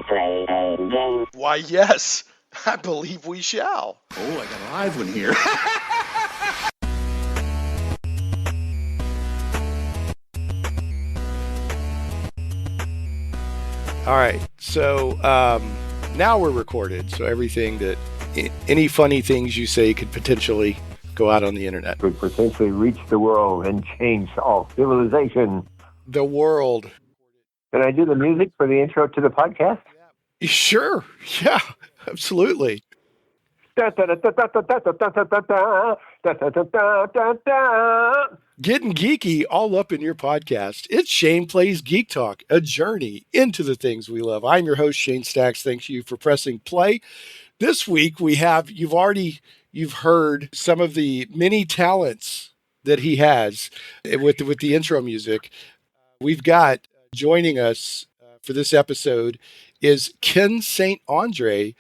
play a game? Why, yes. I believe we shall. Oh, I got a live one here. All right, so now we're recorded, so everything that, any funny things you say could potentially go out on the internet. Could potentially reach the world and change all civilization. The world. Can I do the music for the intro to the podcast? Sure, yeah, absolutely. Getting geeky all up in your podcast. It's Shane Plays Geek Talk, a journey into the things we love. I'm your host, Shane Stacks. Thank you for pressing play. This week we have, you've heard some of the many talents that he has with the intro music. We've got joining us for this episode is Ken St. Andre,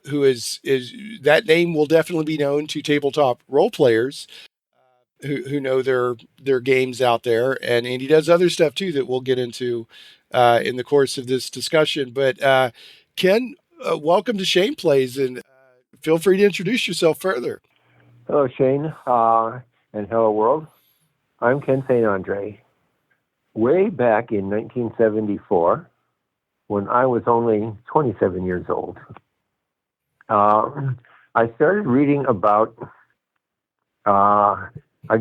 who is that name will definitely be known to tabletop role players who know their games out there, and he does other stuff too that we'll get into in the course of this discussion. But Ken, welcome to Shane Plays, and feel free to introduce yourself further. Hello, Shane, and hello, world. I'm Ken St. Andre. Way back in 1974, when I was only 27 years old, I started reading about a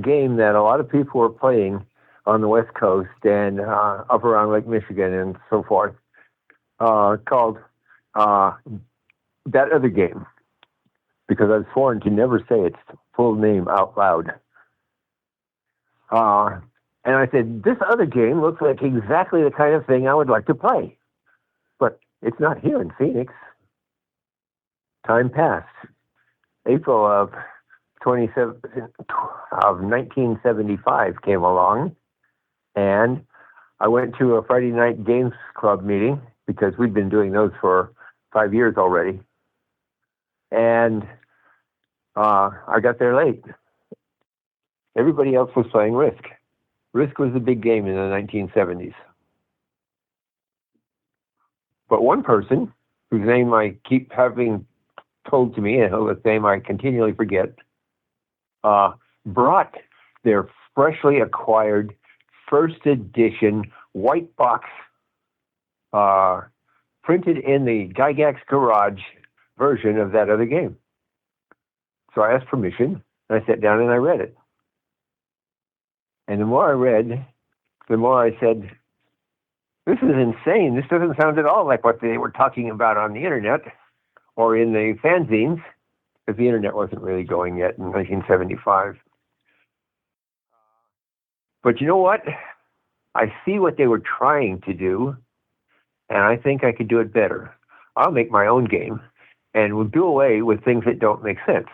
game that a lot of people were playing on the West Coast and up around Lake Michigan and so forth, called That Other Game, because I was sworn to never say its full name out loud. And I said, this other game looks like exactly the kind of thing I would like to play. But it's not here in Phoenix. Time passed. April of 1975 came along, and I went to a Friday night games club meeting, because we'd been doing those for 5 years already. And I got there late. Everybody else was playing Risk. Risk was the big game in the 1970s. But one person, whose name I keep having told to me, and whose name I continually forget, brought their freshly acquired first edition white box, printed in the Gygax garage version of That Other Game. So I asked permission, and I sat down and I read it. And the more I read, the more I said, this is insane. This doesn't sound at all like what they were talking about on the internet or in the fanzines, because the internet wasn't really going yet in 1975. But you know what? I see what they were trying to do, and I think I could do it better. I'll make my own game, and we'll do away with things that don't make sense,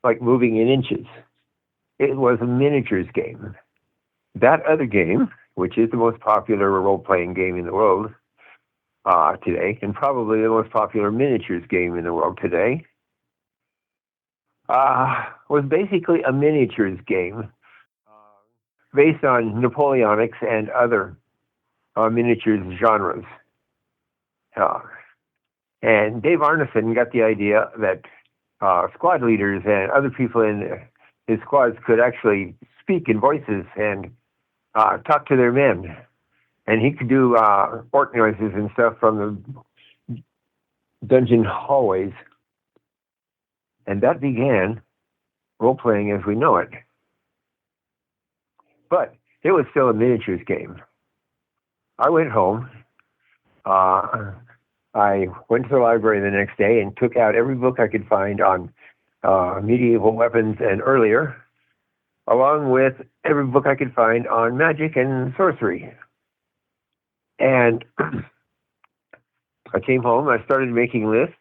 like moving in inches. It was a miniatures game. That Other Game, which is the most popular role-playing game in the world today, and probably the most popular miniatures game in the world today, was basically a miniatures game based on Napoleonics and other miniatures genres. And Dave Arneson got the idea that squad leaders and other people in his squads could actually speak in voices and talk to their men. And he could do orc noises and stuff from the dungeon hallways. And that began role-playing as we know it. But it was still a miniatures game. I went home. I went to the library the next day and took out every book I could find on medieval weapons and earlier, along with every book I could find on magic and sorcery. And I came home, I started making lists,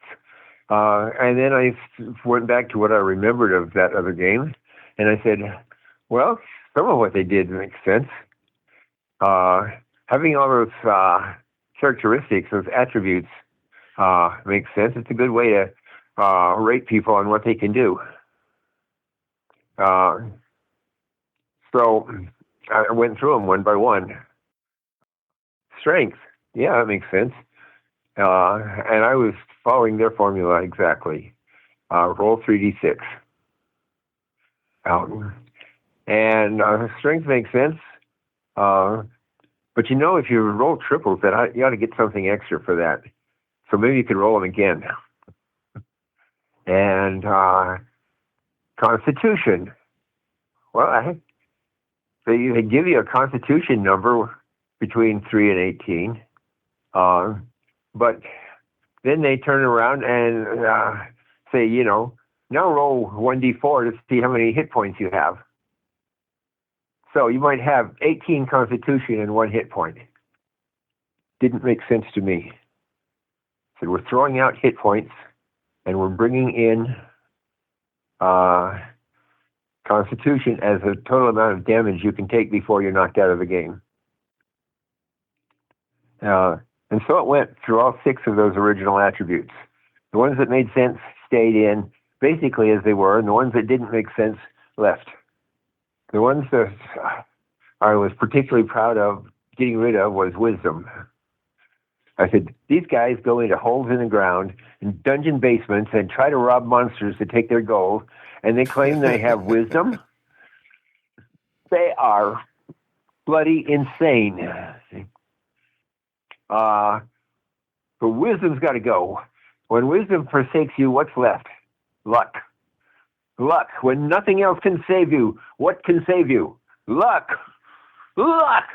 and then I went back to what I remembered of That Other Game, and I said, well, some of what they did makes sense. Having all those characteristics, those attributes, makes sense. It's a good way to rate people on what they can do. So I went through them one by one. Strength, yeah, that makes sense. and I was following their formula exactly. Roll 3d6. And strength makes sense. But if you roll triples, then you ought to get something extra for that. So maybe you could roll them again. And Constitution. Well, they give you a Constitution number between 3 and 18. But then they turn around and say, now roll 1d4 to see how many hit points you have. So you might have 18 Constitution and 1 hit point. Didn't make sense to me. So we're throwing out hit points, and we're bringing in Constitution as a total amount of damage you can take before you're knocked out of the game. And so it went through all 6 of those original attributes. The ones that made sense stayed in basically as they were, and the ones that didn't make sense left. The ones that I was particularly proud of getting rid of was wisdom. I said, these guys go into holes in the ground, in dungeon basements, and try to rob monsters to take their gold, and they claim they have wisdom. They are bloody insane. But wisdom's got to go. When wisdom forsakes you, what's left? Luck. Luck. When nothing else can save you, what can save you? Luck. Luck.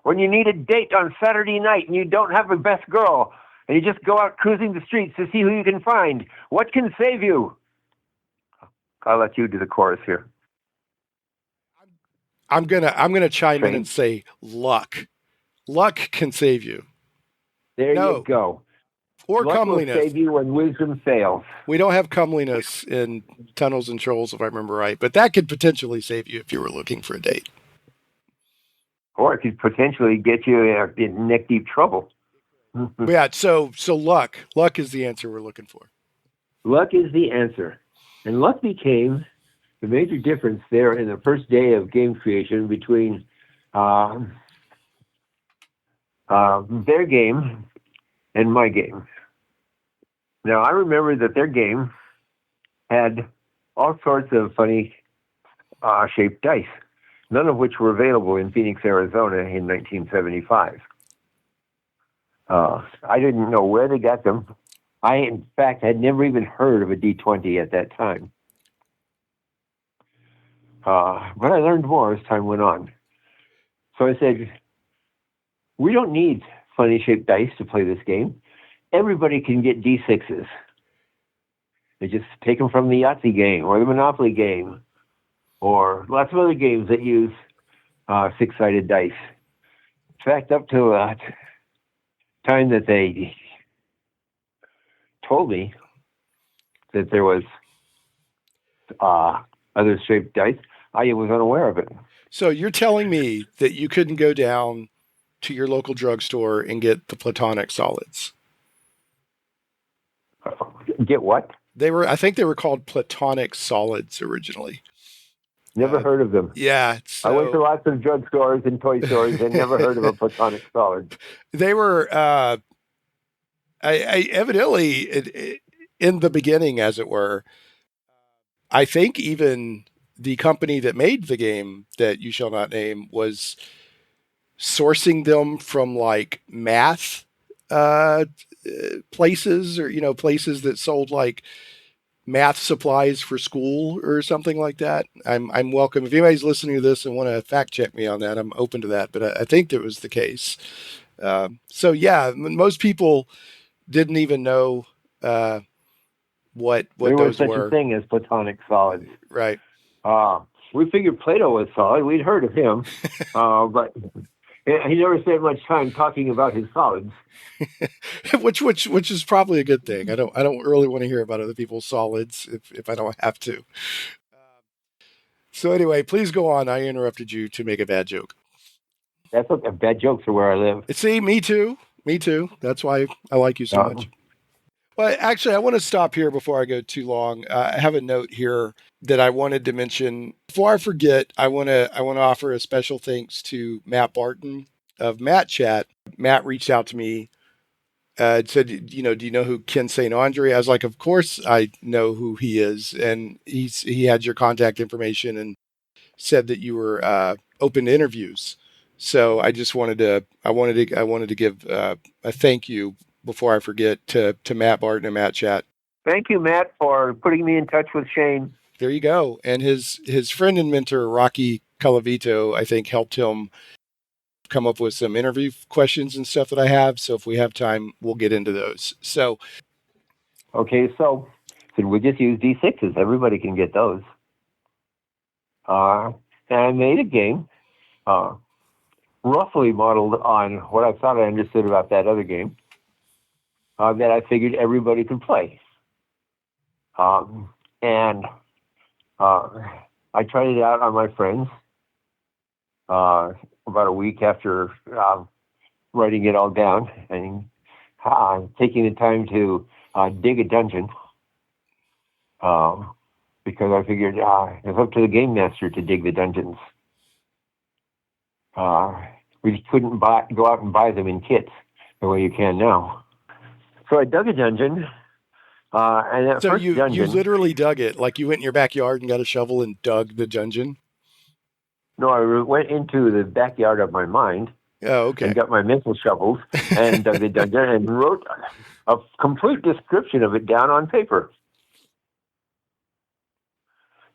When you need a date on Saturday night and you don't have a best girl, and you just go out cruising the streets to see who you can find, what can save you? I'll let you do the chorus here. I'm gonna chime in and say luck. Luck can save you. There you go. Or luck comeliness. Will save you when wisdom fails. We don't have comeliness in Tunnels and Trolls, if I remember right, but that could potentially save you if you were looking for a date. Or it could potentially get you in neck-deep trouble. Yeah, so luck. Luck is the answer we're looking for. Luck is the answer. And luck became the major difference there in the first day of game creation between their game and my game. Now, I remember that their game had all sorts of funny shaped dice, none of which were available in Phoenix, Arizona in 1975. I didn't know where they got them. I, in fact, had never even heard of a D20 at that time. But I learned more as time went on. So I said, we don't need funny shaped dice to play this game. Everybody can get D6s. They just take them from the Yahtzee game or the Monopoly game or lots of other games that use 6-sided dice. In fact, up to the time that they told me that there was other shaped dice, I was unaware of it. So you're telling me that you couldn't go down to your local drugstore and get the Platonic solids? Get what? I think they were called Platonic solids originally. Never heard of them. Yeah. I went to lots of drugstores and toy stores and never heard of a Platonic solid. They were I evidently in the beginning, as it were. I think even the company that made the game that you shall not name was sourcing them from like math places, or places that sold like math supplies for school or something like that. I'm welcome if anybody's listening to this and want to fact check me on that. I'm open to that, but I think that was the case. So yeah, most people didn't even know what there those was such were. A thing as Platonic solids, right? We figured Plato was solid. We'd heard of him, but he never spent much time talking about his solids. which is probably a good thing. I don't really want to hear about other people's solids if I don't have to. So anyway, please go on. I interrupted you to make a bad joke. That's okay. Bad jokes are where I live. See, me too. That's why I like you so much. Well, actually, I want to stop here before I go too long. I have a note here that I wanted to mention. Before I forget, I want to offer a special thanks to Matt Barton of Matt Chat. Matt reached out to me It said, do you know who Ken St. Andre? I was like, of course I know who he is. And he had your contact information and said that you were open to interviews. So I just wanted to give a thank you before I forget to Matt Barton and Matt Chat. Thank you, Matt, for putting me in touch with Shane. There you go. And his friend and mentor, Rocky Calavito, I think helped him come up with some interview questions and stuff that I have. So if we have time, we'll get into those. So, okay, so we just use D6s. Everybody can get those. And I made a game roughly modeled on what I thought I understood about that other game that I figured everybody could play. And I tried it out on my friends about a week after writing it all down and taking the time to dig a dungeon because I figured it's up to the game master to dig the dungeons. We just couldn't go out and buy them in kits the way you can now. So I dug a dungeon. And that so first dungeon, you literally dug it, like you went in your backyard and got a shovel and dug the dungeon? No, I went into the backyard of my mind. Oh, okay. And got my mental shovels and dug the dungeon and wrote a complete description of it down on paper.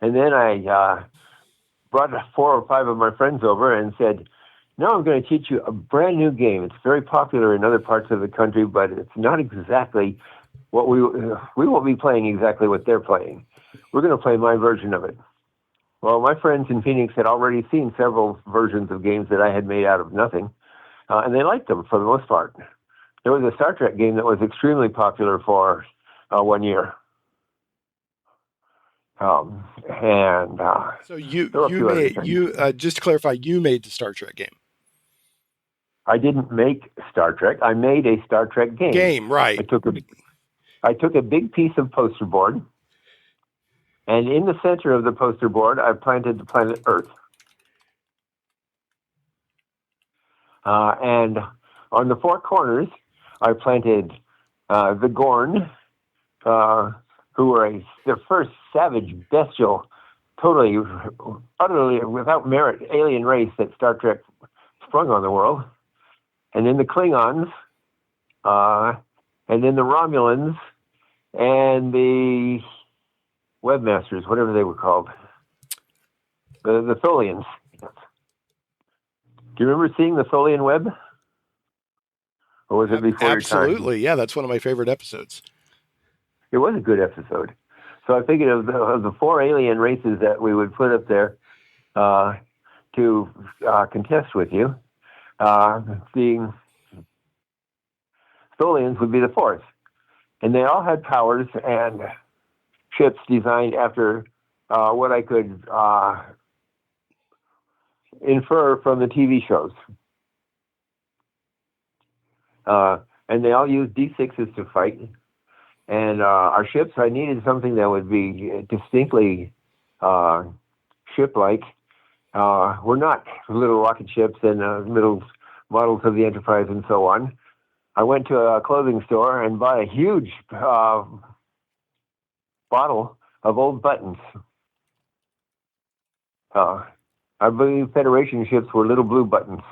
And then I brought 4 or 5 of my friends over and said, now I'm going to teach you a brand new game. It's very popular in other parts of the country, but it's not exactly what we won't be playing exactly what they're playing. We're going to play my version of it. Well, my friends in Phoenix had already seen several versions of games that I had made out of nothing, and they liked them for the most part. There was a Star Trek game that was extremely popular for 1 year. So just to clarify, you made the Star Trek game. I didn't make Star Trek. I made a Star Trek game. Right. I took a big piece of poster board, and in the center of the poster board, I planted the planet Earth. And on the 4 corners, I planted the Gorn, who were the first savage, bestial, totally, utterly, without merit, alien race that Star Trek sprung on the world. And then the Klingons, and then the Romulans, and the webmasters, whatever they were called, the Tholians. Do you remember seeing the Tholian web? Or was it before your time? Absolutely, yeah. That's one of my favorite episodes. It was a good episode. So I figured of the 4 alien races that we would put up there to contest with you, the Tholians would be the 4th. And they all had powers and ships designed after what I could infer from the TV shows. And they all used D6s to fight. And our ships, I needed something that would be distinctly ship-like. We're not little rocket ships and little models of the Enterprise and so on. I went to a clothing store and bought a huge bottle of old buttons. I believe Federation ships were little blue buttons.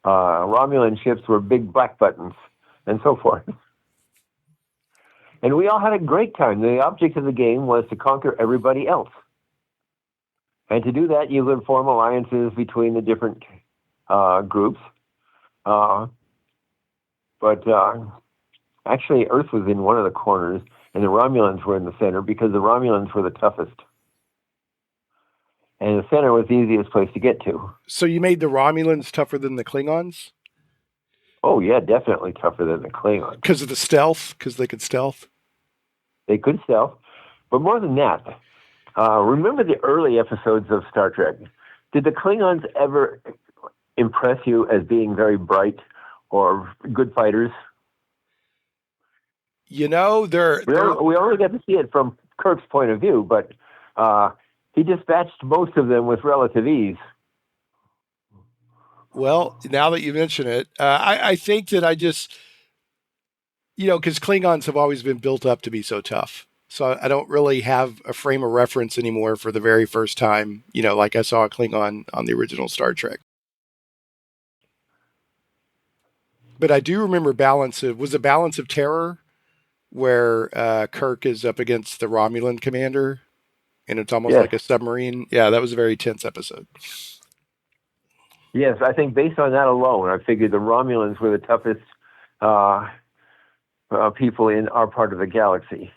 Romulan ships were big black buttons, and so forth. And we all had a great time. The object of the game was to conquer everybody else. And to do that, you would form alliances between the different groups. But actually, Earth was in one of the corners, and the Romulans were in the center because the Romulans were the toughest. And the center was the easiest place to get to. So you made the Romulans tougher than the Klingons? Oh, yeah, definitely tougher than the Klingons. Because of the stealth? Because they could stealth? They could stealth. But more than that, remember the early episodes of Star Trek? Did the Klingons ever impress you as being very bright or good fighters? You know, we only got to see it from Kirk's point of view, but he dispatched most of them with relative ease. Well, now that you mention it, I think that I just, because Klingons have always been built up to be so tough. So I don't really have a frame of reference anymore for the very first time, like I saw a Klingon on the original Star Trek. But I do remember Balance of Terror, where Kirk is up against the Romulan commander, and it's almost like a submarine. Yeah, that was a very tense episode. Yes, I think based on that alone, I figured the Romulans were the toughest people in our part of the galaxy.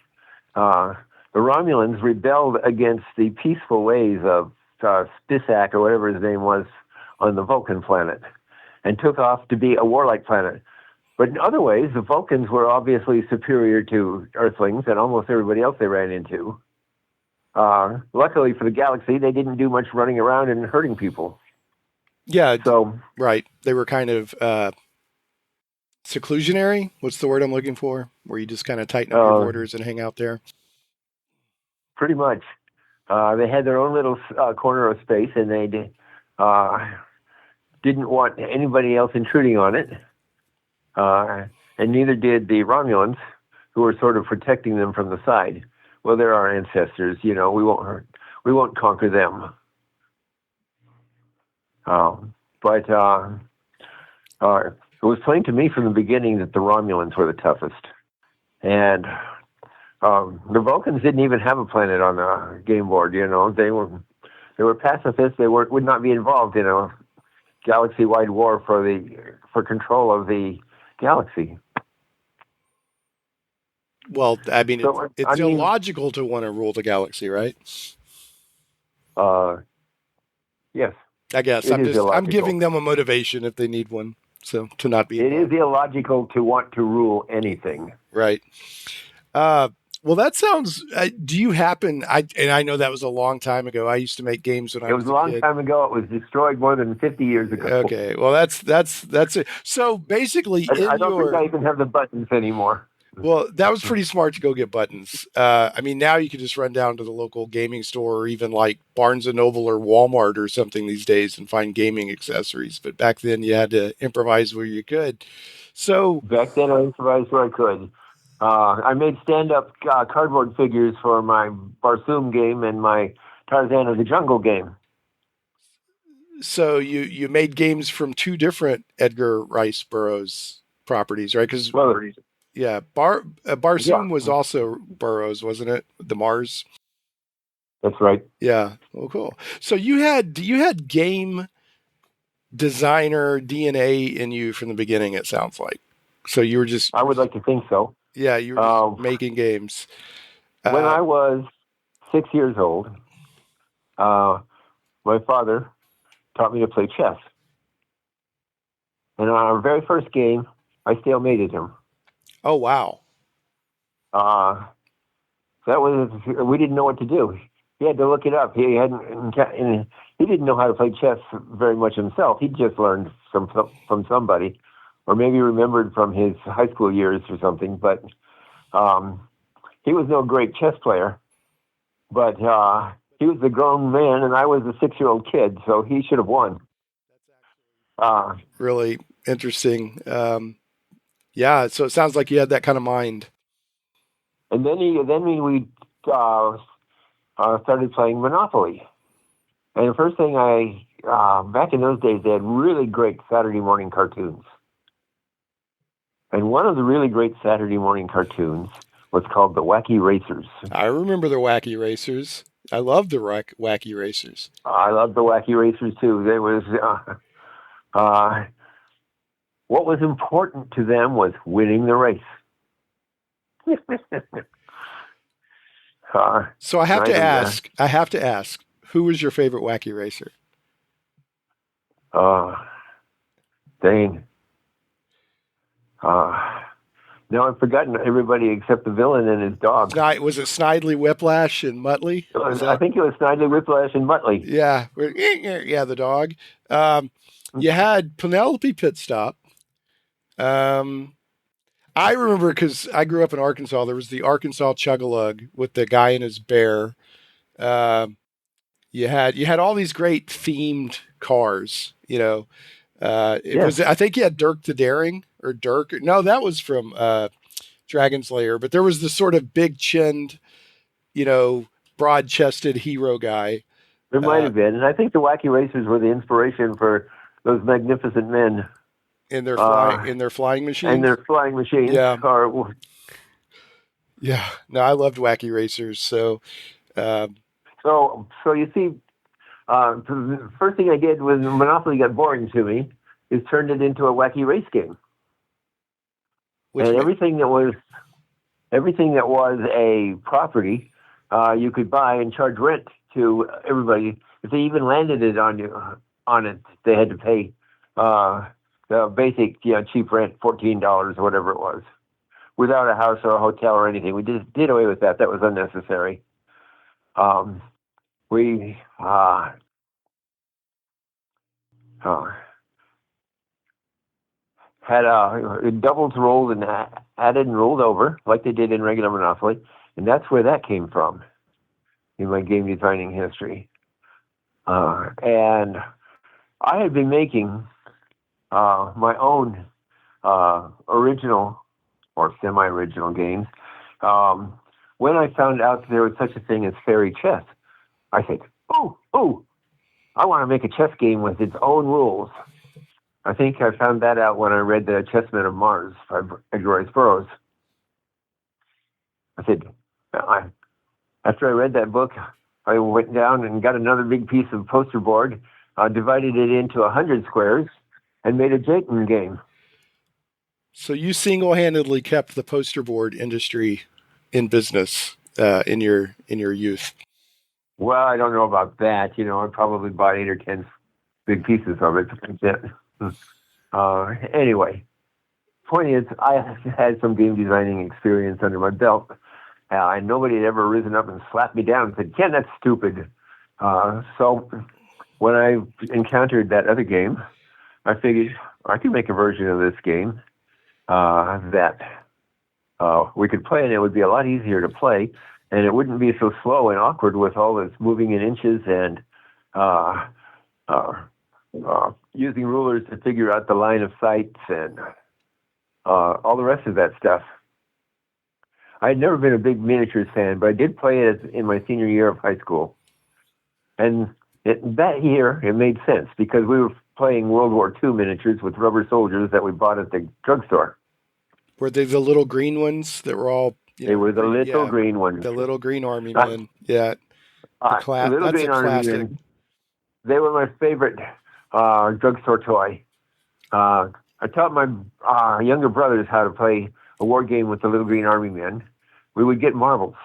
The Romulans rebelled against the peaceful ways of Spisak, or whatever his name was, on the Vulcan planet, and took off to be a warlike planet. But in other ways, the Vulcans were obviously superior to Earthlings and almost everybody else they ran into. Luckily for the galaxy, they didn't do much running around and hurting people. Yeah, right. They were kind of seclusionary. What's the word I'm looking for? Where you just kind of tighten up your borders and hang out there. Pretty much. They had their own little corner of space, and they didn't want anybody else intruding on it. And neither did the Romulans, who were sort of protecting them from the side. Well, they're our ancestors. We won't conquer them. But it was plain to me from the beginning that the Romulans were the toughest. And the Vulcans didn't even have a planet on the game board. They were pacifists. They would not be involved in a galaxy-wide war for control of the galaxy. Well, I mean, it's illogical to want to rule the galaxy, right? Yes. I guess I'm giving them a motivation if they need one. So to not be. It is illogical to want to rule anything. Right. Well, that sounds. Do you happen? And I know that was a long time ago. I used to make games when I was a kid. It was a long time ago. It was destroyed more than 50 years ago. Okay. Well, that's it. So basically, I don't think I even have the buttons anymore. Well, that was pretty smart to go get buttons. I mean, now you can just run down to the local gaming store, or even like Barnes and Noble or Walmart or something these days, and find gaming accessories. But back then, you had to improvise where you could. So back then, I improvised where I could. I made stand-up cardboard figures for my Barsoom game and my Tarzan of the Jungle game. So you made games from two different Edgar Rice Burroughs properties, right? Because yeah, Barsoom was also Burroughs, wasn't it? The Mars. That's right. Yeah. Well, cool. So you had game designer DNA in you from the beginning. It sounds like. So you were just. I would like to think so. Yeah, you were just making games. When I was 6 years old, my father taught me to play chess. And on our very first game, I stalemated him. Oh, wow. We didn't know what to do. He had to look it up. He didn't know how to play chess very much himself. He just learned from somebody, or maybe remembered from his high school years or something. But he was no great chess player. But he was a grown man, and I was a 6-year-old kid, so he should have won. Really interesting. Yeah, so it sounds like you had that kind of mind. And then we started playing Monopoly. And the first thing back in those days, they had really great Saturday morning cartoons. And one of the really great Saturday morning cartoons was called The Wacky Racers. I remember the Wacky Racers. I loved the Wacky Racers. I loved the Wacky Racers, too. They was... what was important to them was winning the race. So I have to ask, who was your favorite Wacky Racer? Dang. Now I've forgotten everybody except the villain and his dog. Was it Snidely Whiplash and Muttley? I think it was Snidely Whiplash and Muttley. Yeah. Yeah, the dog. You had Penelope Pitstop. I remember because I grew up in Arkansas. There was the Arkansas Chug-a-Lug with the guy and his bear. You had all these great themed cars, I think he had Dirk the Daring or Dirk. No, that was from Dragon Slayer. But there was this sort of big-chinned, broad-chested hero guy. There might have been, and I think the Wacky Racers were the inspiration for those magnificent men in their flying machines. And their flying machines. Yeah. Yeah. No, I loved Wacky Racers. So you see, the first thing I did when Monopoly got boring to me is turned it into a wacky race game. Everything that was a property, you could buy and charge rent to everybody. If they even landed it on it, they had to pay the basic, cheap rent, $14 or whatever it was, without a house or a hotel or anything. We did away with that. That was unnecessary. We had doubles rolled and added and rolled over like they did in regular Monopoly, and that's where that came from in my game designing history. And I had been making my own original or semi-original games. When I found out that there was such a thing as fairy chess, I said, oh, I want to make a chess game with its own rules. I think I found that out when I read The Chessmen of Mars by Edgar Rice Burroughs. I said, after I read that book, I went down and got another big piece of poster board, divided it into 100 squares, and made a Jacobin game. So you single-handedly kept the poster board industry in business in your youth. Well, I don't know about that. I probably bought 8 or 10 big pieces of it. Anyway, point is, I had some game designing experience under my belt, and nobody had ever risen up and slapped me down and said, "Ken, that's stupid." So when I encountered that other game, I figured I could make a version of this game that we could play, and it would be a lot easier to play, and it wouldn't be so slow and awkward with all this moving in inches and using rulers to figure out the line of sight and all the rest of that stuff. I had never been a big miniatures fan, but I did play it in my senior year of high school. And that year, it made sense because we were playing World War II miniatures with rubber soldiers that we bought at the drugstore. Were they the little green ones that were all... They were the little green ones. The little green army men. Yeah. The little green army men. They were my favorite drugstore toy. I taught my younger brothers how to play a war game with the little green army men. We would get marbles,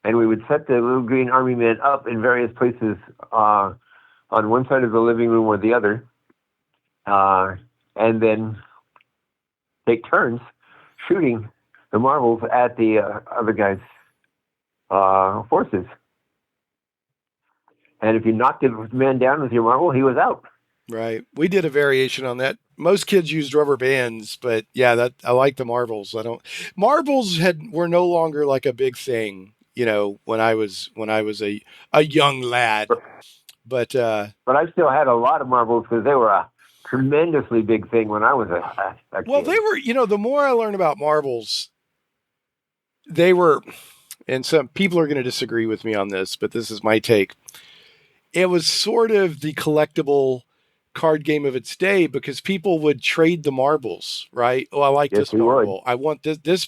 and we would set the little green army men up in various places on one side of the living room or the other, and then take turns shooting the marbles at the other guy's forces. And if you knocked the man down with your marble, he was out. Right. We did a variation on that. Most kids used rubber bands, but yeah, I like the marbles. Marbles were no longer like a big thing, when I was a young lad. But I still had a lot of marbles because they were a tremendously big thing when I was a kid. Well, they were, the more I learn about marbles, they were, and some people are going to disagree with me on this, but this is my take. It was sort of the collectible card game of its day because people would trade the marbles, right? Oh, I like this marble. I want this.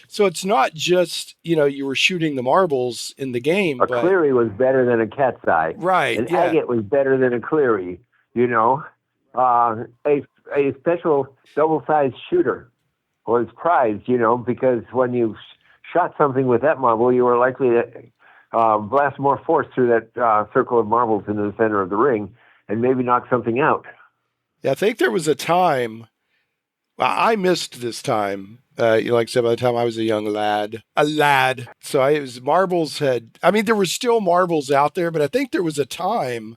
So it's not just, you were shooting the marbles in the game. Cleary was better than a cat's eye. Right. An agate was better than a Cleary, a special double-sized shooter was prized, because when you shot something with that marble, you were likely to blast more force through that circle of marbles into the center of the ring and maybe knock something out. Yeah, I think there was a time, I missed this time, like I said, by the time I was a young lad, so marbles there were still marbles out there, but I think there was a time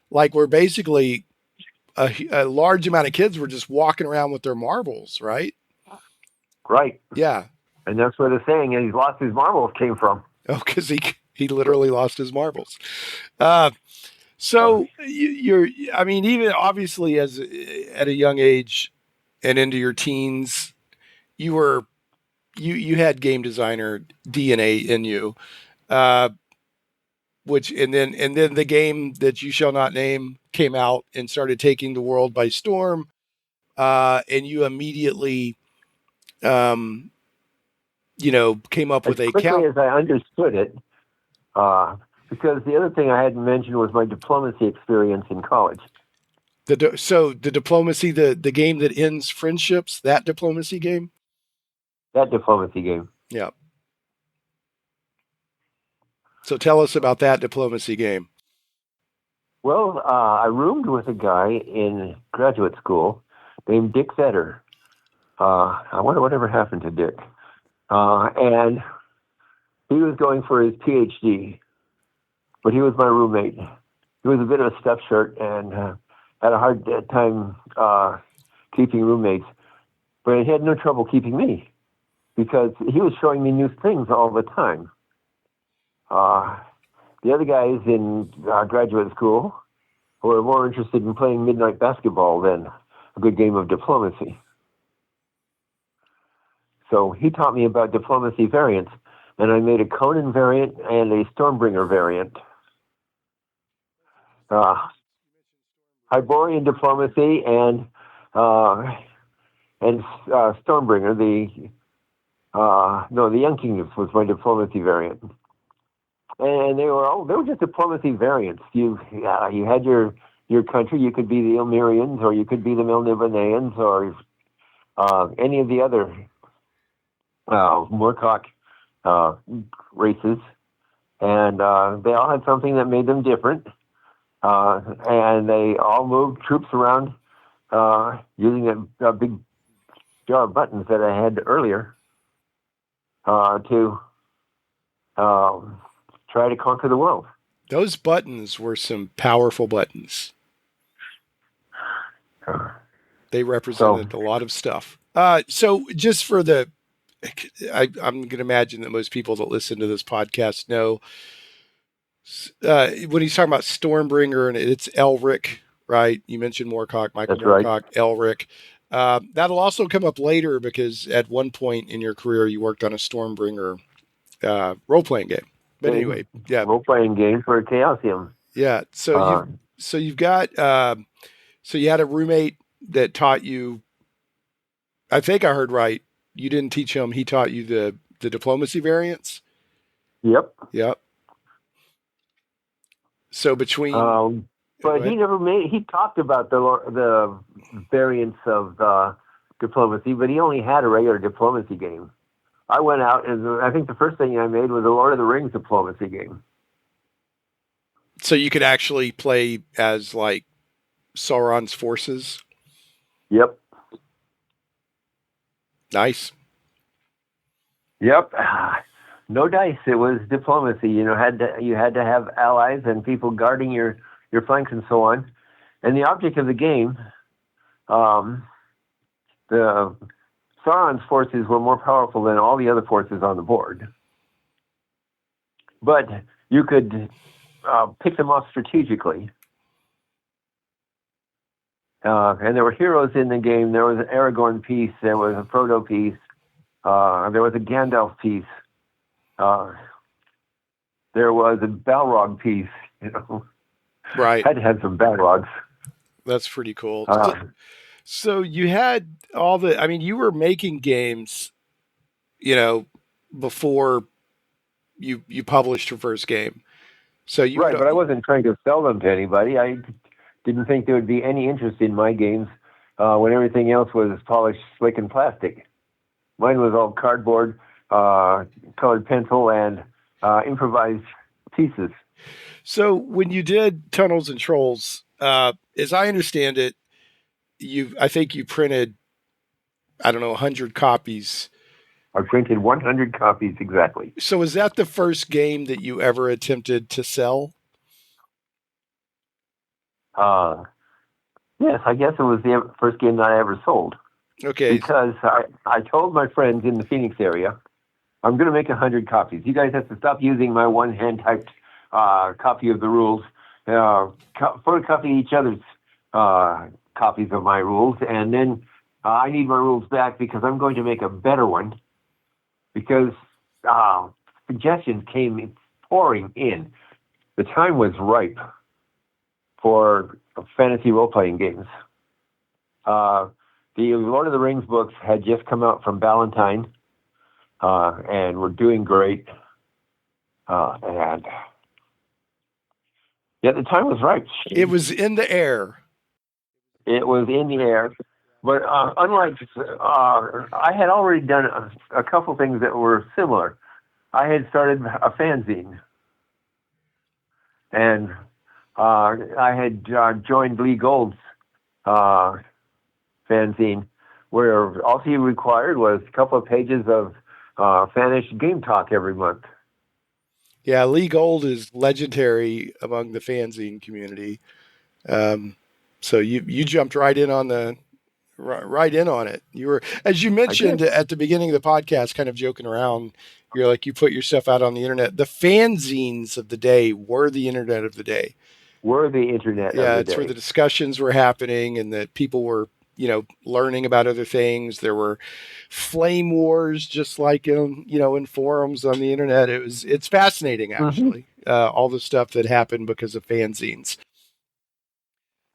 like where basically a large amount of kids were just walking around with their marbles, right? Right. Yeah. And that's where the saying, and he's lost his marbles came from. Oh, because he literally lost his marbles. So I mean, even obviously at a young age and into your teens, you had game designer DNA in you, uh, and then the game that you shall not name came out and started taking the world by storm, and you immediately, um, came up As with a quickly count. as I understood it, because the other thing I hadn't mentioned was my diplomacy experience in college. So the diplomacy, the game that ends friendships, that diplomacy game. That diplomacy game. Yeah. So tell us about that diplomacy game. Well, I roomed with a guy in graduate school named Dick Fetter. I wonder whatever happened to Dick. And he was going for his PhD, but he was my roommate. He was a bit of a stuffed shirt and had a hard time keeping roommates, but he had no trouble keeping me because he was showing me new things all the time. The other guys in graduate school were more interested in playing midnight basketball than a good game of diplomacy. So he taught me about diplomacy variants, and I made a Conan variant and a Stormbringer variant. Hyborian diplomacy and Stormbringer. The Young Kingdoms was my diplomacy variant, and they were just diplomacy variants. You had your country. You could be the Illyrians, or you could be the Melniboneans, or any of the other Moorcock races, and they all had something that made them different. And they all moved troops around using a big jar of buttons that I had earlier to try to conquer the world. Those buttons were some powerful buttons. They represented a lot of stuff. So just for I'm going to imagine that most people that listen to this podcast know when he's talking about Stormbringer and it's Elric, right? You mentioned Moorcock, Michael That's Moorcock, right. Elric. That'll also come up later because at one point in your career you worked on a Stormbringer role-playing game. But anyway, yeah, role-playing game for Chaosium. Yeah, so you've got so you had a roommate that taught you. I think I heard right. You didn't teach him; he taught you the diplomacy variants. Yep. So between, but he talked about the variants of diplomacy, but he only had a regular diplomacy game. I went out and I think the first thing I made was a Lord of the Rings diplomacy game. So you could actually play as like Sauron's forces. Yep. Nice. Yep. No dice. It was diplomacy. You had to have allies and people guarding your flanks and so on. And the object of the game, the Sauron's forces were more powerful than all the other forces on the board. But you could pick them off strategically. And there were heroes in the game. There was an Aragorn piece. There was a Frodo piece. There was a Gandalf piece. There was a Balrog piece. Right. Had to have some Balrogs. That's pretty cool. So you had you were making games, before you published your first game. So but I wasn't trying to sell them to anybody. I didn't think there would be any interest in my games when everything else was polished, slick, and plastic. Mine was all cardboard, colored pencil, and improvised pieces. So when you did Tunnels and Trolls, as I understand it, I think you printed, 100 copies. I printed 100 copies exactly. So is that the first game that you ever attempted to sell? Yes, I guess it was the first game that I ever sold. Okay. Because I told my friends in the Phoenix area, I'm going to make 100 copies. You guys have to stop using my one hand-typed copy of the rules photocopy each other's copies of my rules, and then I need my rules back because I'm going to make a better one, because suggestions came pouring in. The time was ripe for fantasy role-playing games. The Lord of the Rings books had just come out from Ballantine, and were doing great. And yeah, the time was ripe. It was in the air. It was in the air. But unlike, I had already done a couple things that were similar. I had started a fanzine. And I had joined Lee Gold's fanzine, where all he required was a couple of pages of Spanish game talk every month. Yeah, Lee Gold is legendary among the fanzine community. So you jumped right in on it. You were, as you mentioned at the beginning of the podcast, kind of joking around. You're like, you put your stuff out on the internet. The fanzines of the day were the internet of the day. Were the internet of the day. Yeah, it's where the discussions were happening and that people were, learning about other things. There were flame wars, just like in forums on the internet. It's fascinating, actually, all the stuff that happened because of fanzines.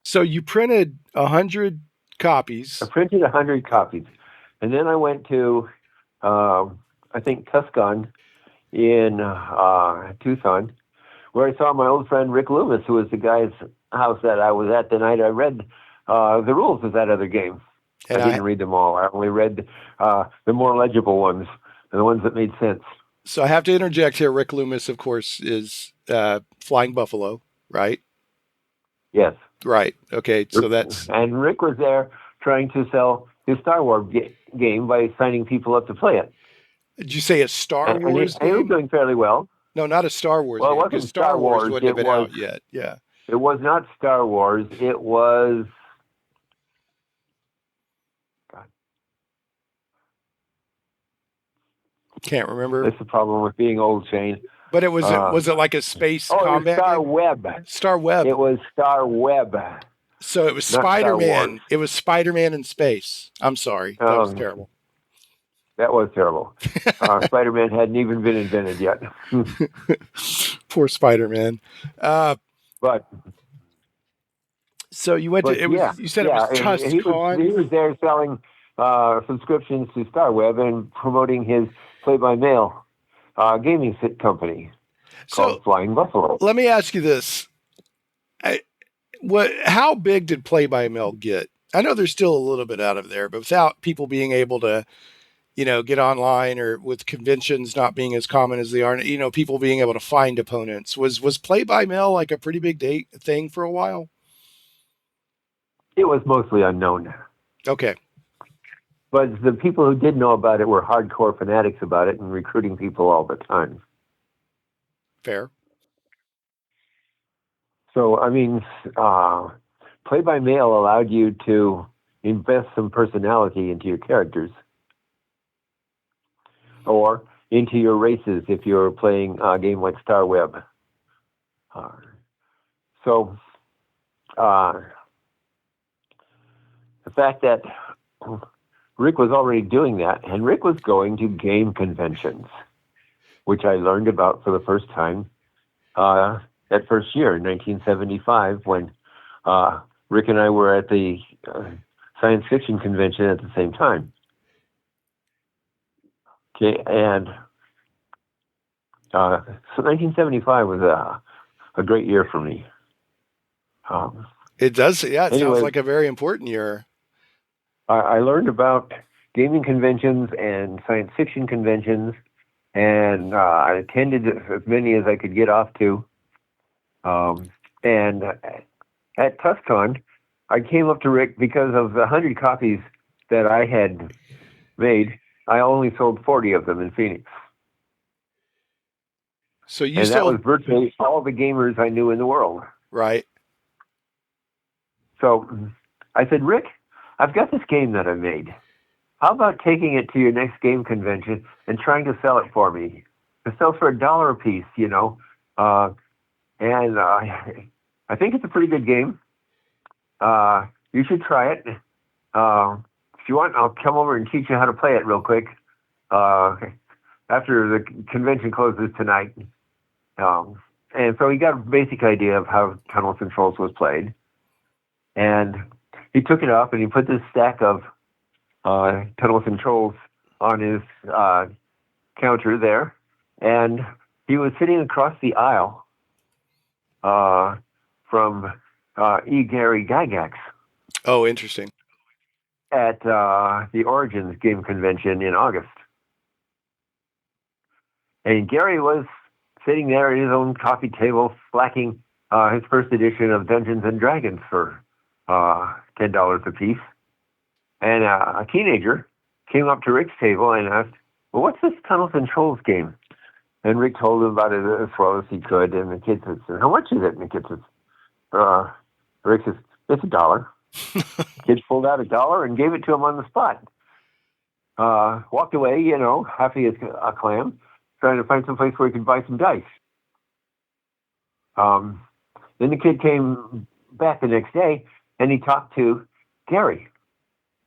So you printed 100 copies. I printed 100 copies. And then I went to, I think, Tucson in Tucson, where I saw my old friend Rick Loomis, who was the guy's house that I was at the night I read the rules of that other game. And I didn't read them all. I only read the more legible ones, and the ones that made sense. So I have to interject here. Rick Loomis, of course, is Flying Buffalo, right? Yes. Right. Okay. So that's... And Rick was there trying to sell his Star Wars game by signing people up to play it. Did you say a Star Wars game? He was doing fairly well. No, not a Star Wars game. Well, it wasn't Star Wars wouldn't have been out yet. Yeah. It was not Star Wars. It was... God. Can't remember. That's the problem with being old, Shane. But it was it like a space combat? Star game? Web. Star Web. It was Star Web. So it was Spider-Man. It was Spider-Man in space. I'm sorry. That was terrible. That was terrible. Spider-Man hadn't even been invented yet. Poor Spider-Man. But so you went to you said it was TuskCon. He was there selling subscriptions to Star Web and promoting his play-by-mail gaming company called Flying Buffalo. Let me ask you this. How big did play-by-mail get? I know there's still a little bit out of there, but without people being able to, get online, or with conventions not being as common as they are, people being able to find opponents, was play-by-mail like a pretty big thing for a while? It was mostly unknown. Okay. But the people who did know about it were hardcore fanatics about it and recruiting people all the time. Fair. So, I mean, play-by-mail allowed you to invest some personality into your characters, or into your races if you're playing a game like Star Web. So, the fact that Rick was already doing that, and Rick was going to game conventions, which I learned about for the first time that first year in 1975, when Rick and I were at the science fiction convention at the same time. Okay, and so 1975 was a great year for me. It does, yeah. It sounds like a very important year. I learned about gaming conventions and science fiction conventions, and I attended as many as I could get off to. And at TuskCon, I came up to Rick because of the 100 copies that I had made. I only sold 40 of them in Phoenix. So that was virtually all the gamers I knew in the world. Right. So I said, Rick, I've got this game that I made. How about taking it to your next game convention and trying to sell it for me? It sells for $1 a piece, And I think it's a pretty good game. You should try it. If you want, I'll come over and teach you how to play it real quick after the convention closes tonight. And so he got a basic idea of how Tunnels and Trolls was played. And he took it up and he put this stack of Tunnels and Trolls on his counter there. And he was sitting across the aisle from Gary Gygax. Oh, interesting. At the Origins game convention in August. And Gary was sitting there at his own coffee table, slacking his first edition of Dungeons and Dragons for $10 a piece. And a teenager came up to Rick's table and asked, well, what's this Tunnels and Trolls game? And Rick told him about it as well as he could. And the kid said, how much is it? And the kid says, Rick says, it's $1. Kid pulled out $1 and gave it to him on the spot. Walked away, happy as a clam, trying to find some place where he could buy some dice. Then the kid came back the next day and he talked to Gary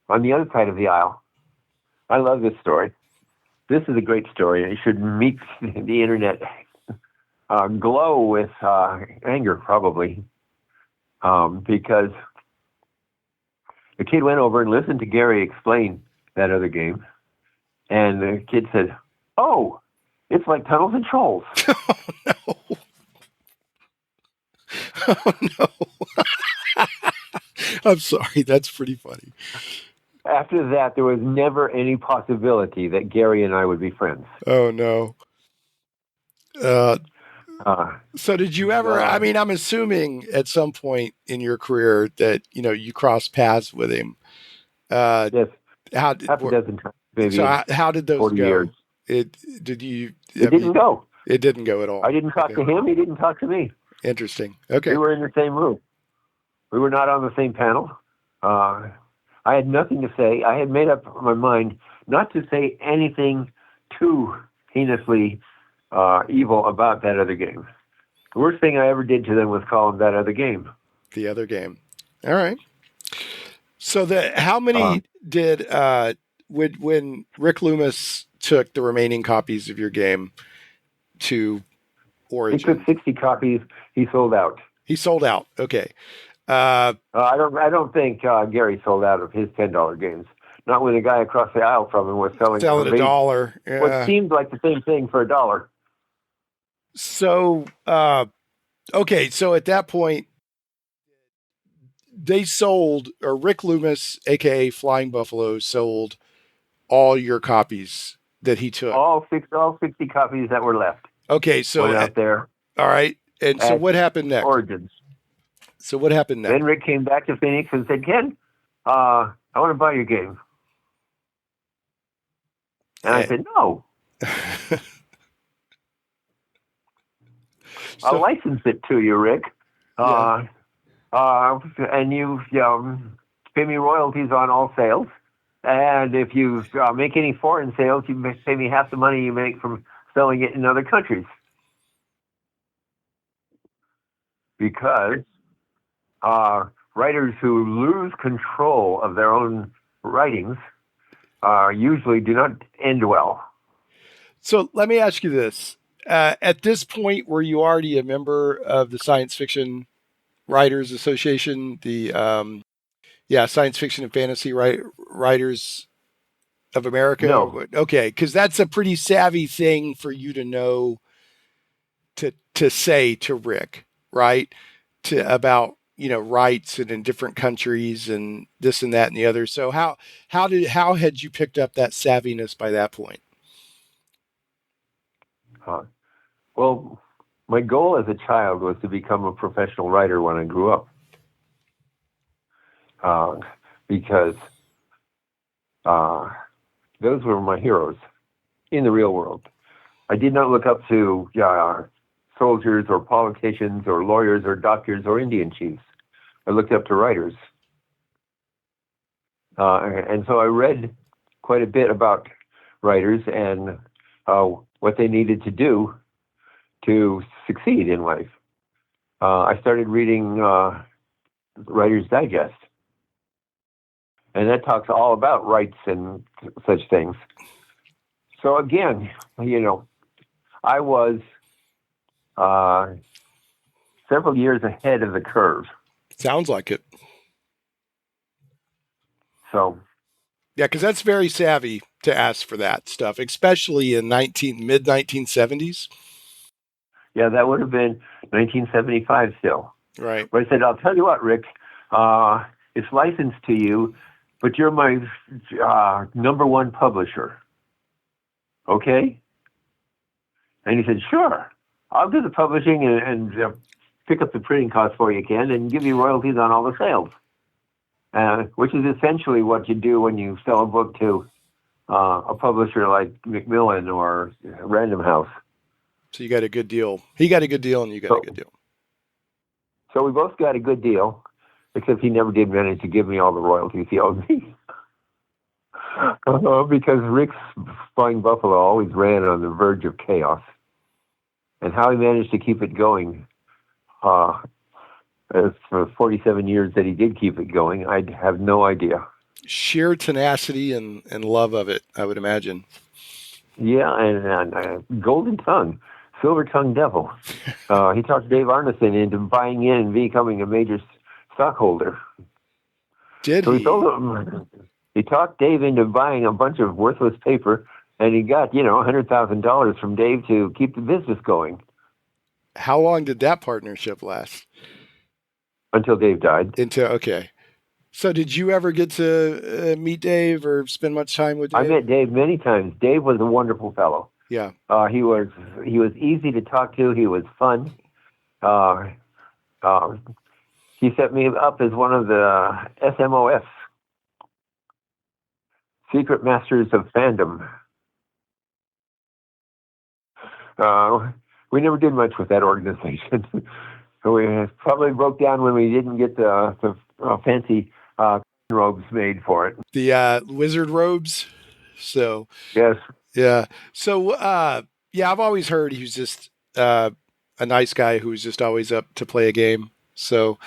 on the other side of the aisle. I love this story. This is a great story. You should meet the internet glow with anger, probably, because the kid went over and listened to Gary explain that other game, and the kid said, oh, it's like Tunnels and Trolls. Oh, no. I'm sorry. That's pretty funny. After that, there was never any possibility that Gary and I would be friends. Oh, no. So did you ever, I'm assuming at some point in your career that, you crossed paths with him. Yes. Half a dozen times, maybe. So how did those 40 go? years. It didn't go. It didn't go at all. I didn't talk to him. He didn't talk to me. Interesting. Okay. We were in the same room. We were not on the same panel. I had nothing to say. I had made up my mind not to say anything too heinously evil about that other game. The worst thing I ever did to them was call them that other game. The other game. All right. So how many did when Rick Loomis took the remaining copies of your game to Origin? He took 60 copies. He sold out. He sold out. Okay. I don't think Gary sold out of his $10 games. Not when the guy across the aisle from him was selling $1. Yeah. What seemed like the same thing for $1. So, okay. So at that point, they sold, or Rick Loomis, aka Flying Buffalo, sold all your copies that he took. All 60 copies that were left. Okay, so went out there. All right, and so what happened next? Origins. So what happened next? Then Rick came back to Phoenix and said, "Ken, I want to buy your game." And I said, "No." I'll license it to you, Rick. And you pay me royalties on all sales. And if you make any foreign sales, you pay me half the money you make from selling it in other countries. Because writers who lose control of their own writings usually do not end well. So let me ask you this. At this point, were you already a member of the Science Fiction Writers Association, the Science Fiction and Fantasy Writers of America? No. Okay, because that's a pretty savvy thing for you to know to say to Rick, right? About rights and in different countries and this and that and the other. So how had you picked up that savviness by that point? Well, my goal as a child was to become a professional writer when I grew up. Because those were my heroes in the real world. I did not look up to soldiers or politicians or lawyers or doctors or Indian chiefs. I looked up to writers. And so I read quite a bit about writers and what they needed to do to succeed in life. I started reading Writer's Digest. And that talks all about rights and such things. So again, I was several years ahead of the curve. Sounds like it. So yeah, because that's very savvy to ask for that stuff, especially in mid 1970s. Yeah, that would have been 1975 still. Right. But I said, I'll tell you what, Rick, it's licensed to you, but you're my number one publisher. Okay? And he said, sure, I'll do the publishing and pick up the printing costs for you, Ken, and give you royalties on all the sales, which is essentially what you do when you sell a book to a publisher like Macmillan or Random House. So you got a good deal. He got a good deal, and you got a good deal. So we both got a good deal, except he never did manage to give me all the royalties he owed me. Because Rick's Flying Buffalo always ran on the verge of chaos. And how he managed to keep it going, as for 47 years that he did keep it going, I have no idea. Sheer tenacity and love of it, I would imagine. Yeah, and golden tongue, silver tongue devil. He talked Dave Arneson into buying in and becoming a major stockholder. Did so he? He told him, he talked Dave into buying a bunch of worthless paper, and he got, $100,000 from Dave to keep the business going. How long did that partnership last? Until Dave died. Okay. So did you ever get to meet Dave or spend much time with Dave? I met Dave many times. Dave was a wonderful fellow. Yeah. He was easy to talk to. He was fun. He set me up as one of the SMOS, Secret Masters of Fandom. We never did much with that organization. We probably broke down when we didn't get the fancy robes made for it. The wizard robes. So yes, yeah. So I've always heard he was just a nice guy who was just always up to play a game. So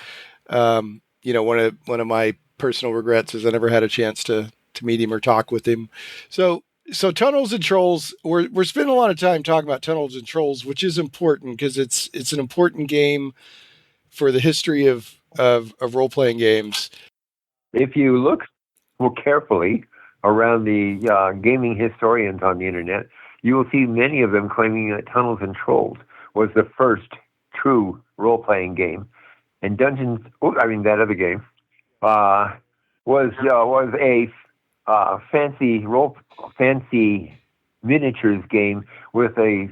one of my personal regrets is I never had a chance to meet him or talk with him. So Tunnels and Trolls, we're spending a lot of time talking about Tunnels and Trolls, which is important because it's an important game for the history of role-playing games. If you look more carefully around the gaming historians on the internet, you will see many of them claiming that Tunnels and Trolls was the first true role-playing game, and that other game was a fancy miniatures game with a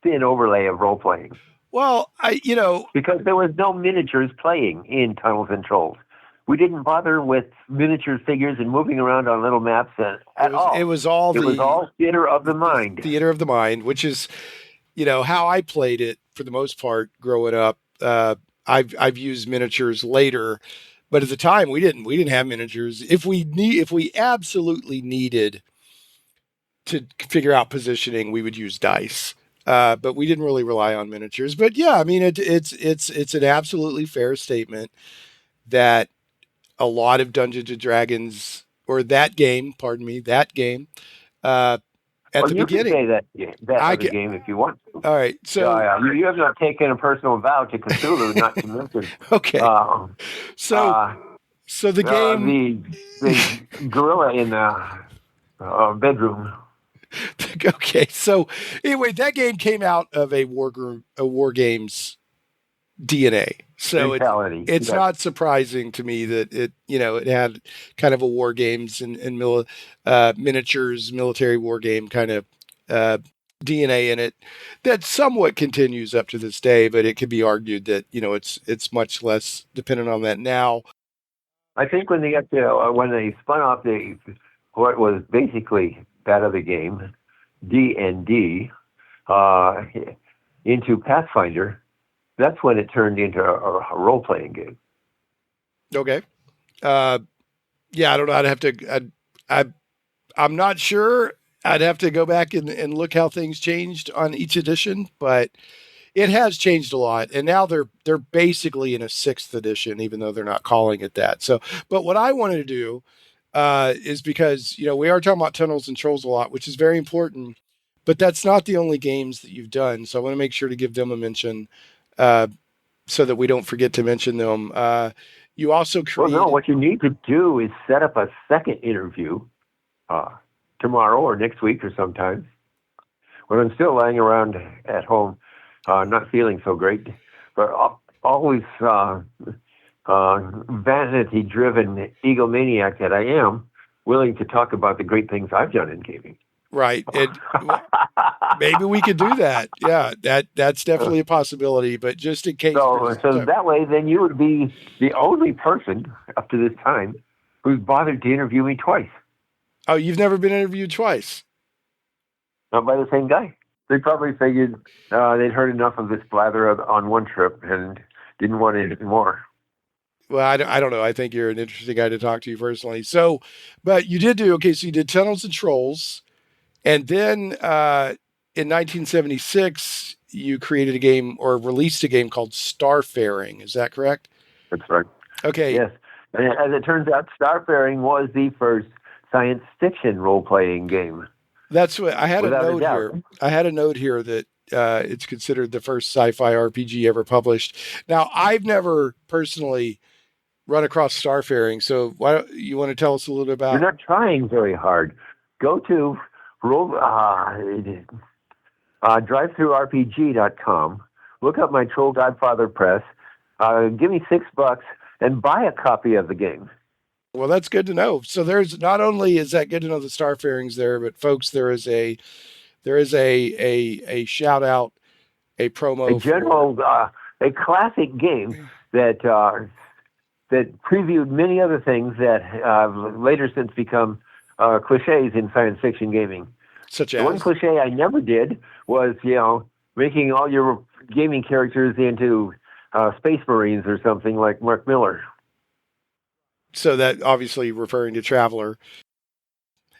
thin overlay of role-playing. Well, because there was no miniatures playing in Tunnels and Trolls. We didn't bother with miniature figures and moving around on little maps at all. It was all theater of the mind. Theater of the mind, which is, how I played it for the most part growing up. I've used miniatures later, but at the time we didn't have miniatures. If we absolutely needed to figure out positioning, we would use dice. But we didn't really rely on miniatures. But yeah, I mean, it's an absolutely fair statement that a lot of Dungeons and Dragons, or that game, at the beginning. You can say that other game if you want to. All right, so you have not taken a personal vow to Cthulhu, not to mention. Okay. So the game, the gorilla in the bedroom. Okay, so anyway, that game came out of a war games DNA. So it's not surprising to me that it had kind of a war games and miniatures, military war game kind of DNA in it that somewhat continues up to this day, but it could be argued that it's much less dependent on that now. I think when they spun off what was basically that other game, D&D, into Pathfinder, that's when it turned into a role-playing game. Okay. I don't know. I'd have to. I'm not sure. I'd have to go back and look how things changed on each edition, but It has changed a lot, and now they're basically in a 6th edition, even though they're not calling it that. So, but what I wanted to do is because we are talking about Tunnels and Trolls a lot, which is very important, but that's not the only games that you've done. So I want to make sure to give them a mention, so that we don't forget to mention them. You also created. Well, no, what you need to do is set up a second interview tomorrow or next week or sometime when I'm still lying around at home, not feeling so great, but always vanity-driven egomaniac that I am, willing to talk about the great things I've done in gaming. Right. Maybe we could do that. Yeah, that's definitely a possibility, but just in case. So that way, then you would be the only person up to this time who's bothered to interview me twice. Oh, you've never been interviewed twice? Not by the same guy. They probably figured they'd heard enough of this blather on one trip and didn't want anything more. Well, I don't know. I think you're an interesting guy to talk to personally. So, but you did so you did Tunnels and Trolls. And then in 1976, you created a game or released a game called Starfaring. Is that correct? That's right. Okay. Yes. And as it turns out, Starfaring was the first science fiction role-playing game. That's what I had Without a note here. I had a note here that it's considered the first sci-fi RPG ever published. Now, I've never personally run across Starfaring, so why don't you want to tell us a little bit about? You're not trying very hard. Go to drivethrurpg.com. Look up my Troll Godfather Press. Give me $6 and buy a copy of the game. Well, that's good to know. So there's not only is that good to know the Starfaring's there, but folks, there is a shout out, a promo, a general, a classic game that previewed many other things that later since become cliches in science fiction gaming. Such as? The one cliche I never did was, making all your gaming characters into Space Marines or something like Mark Miller. So that obviously referring to Traveler.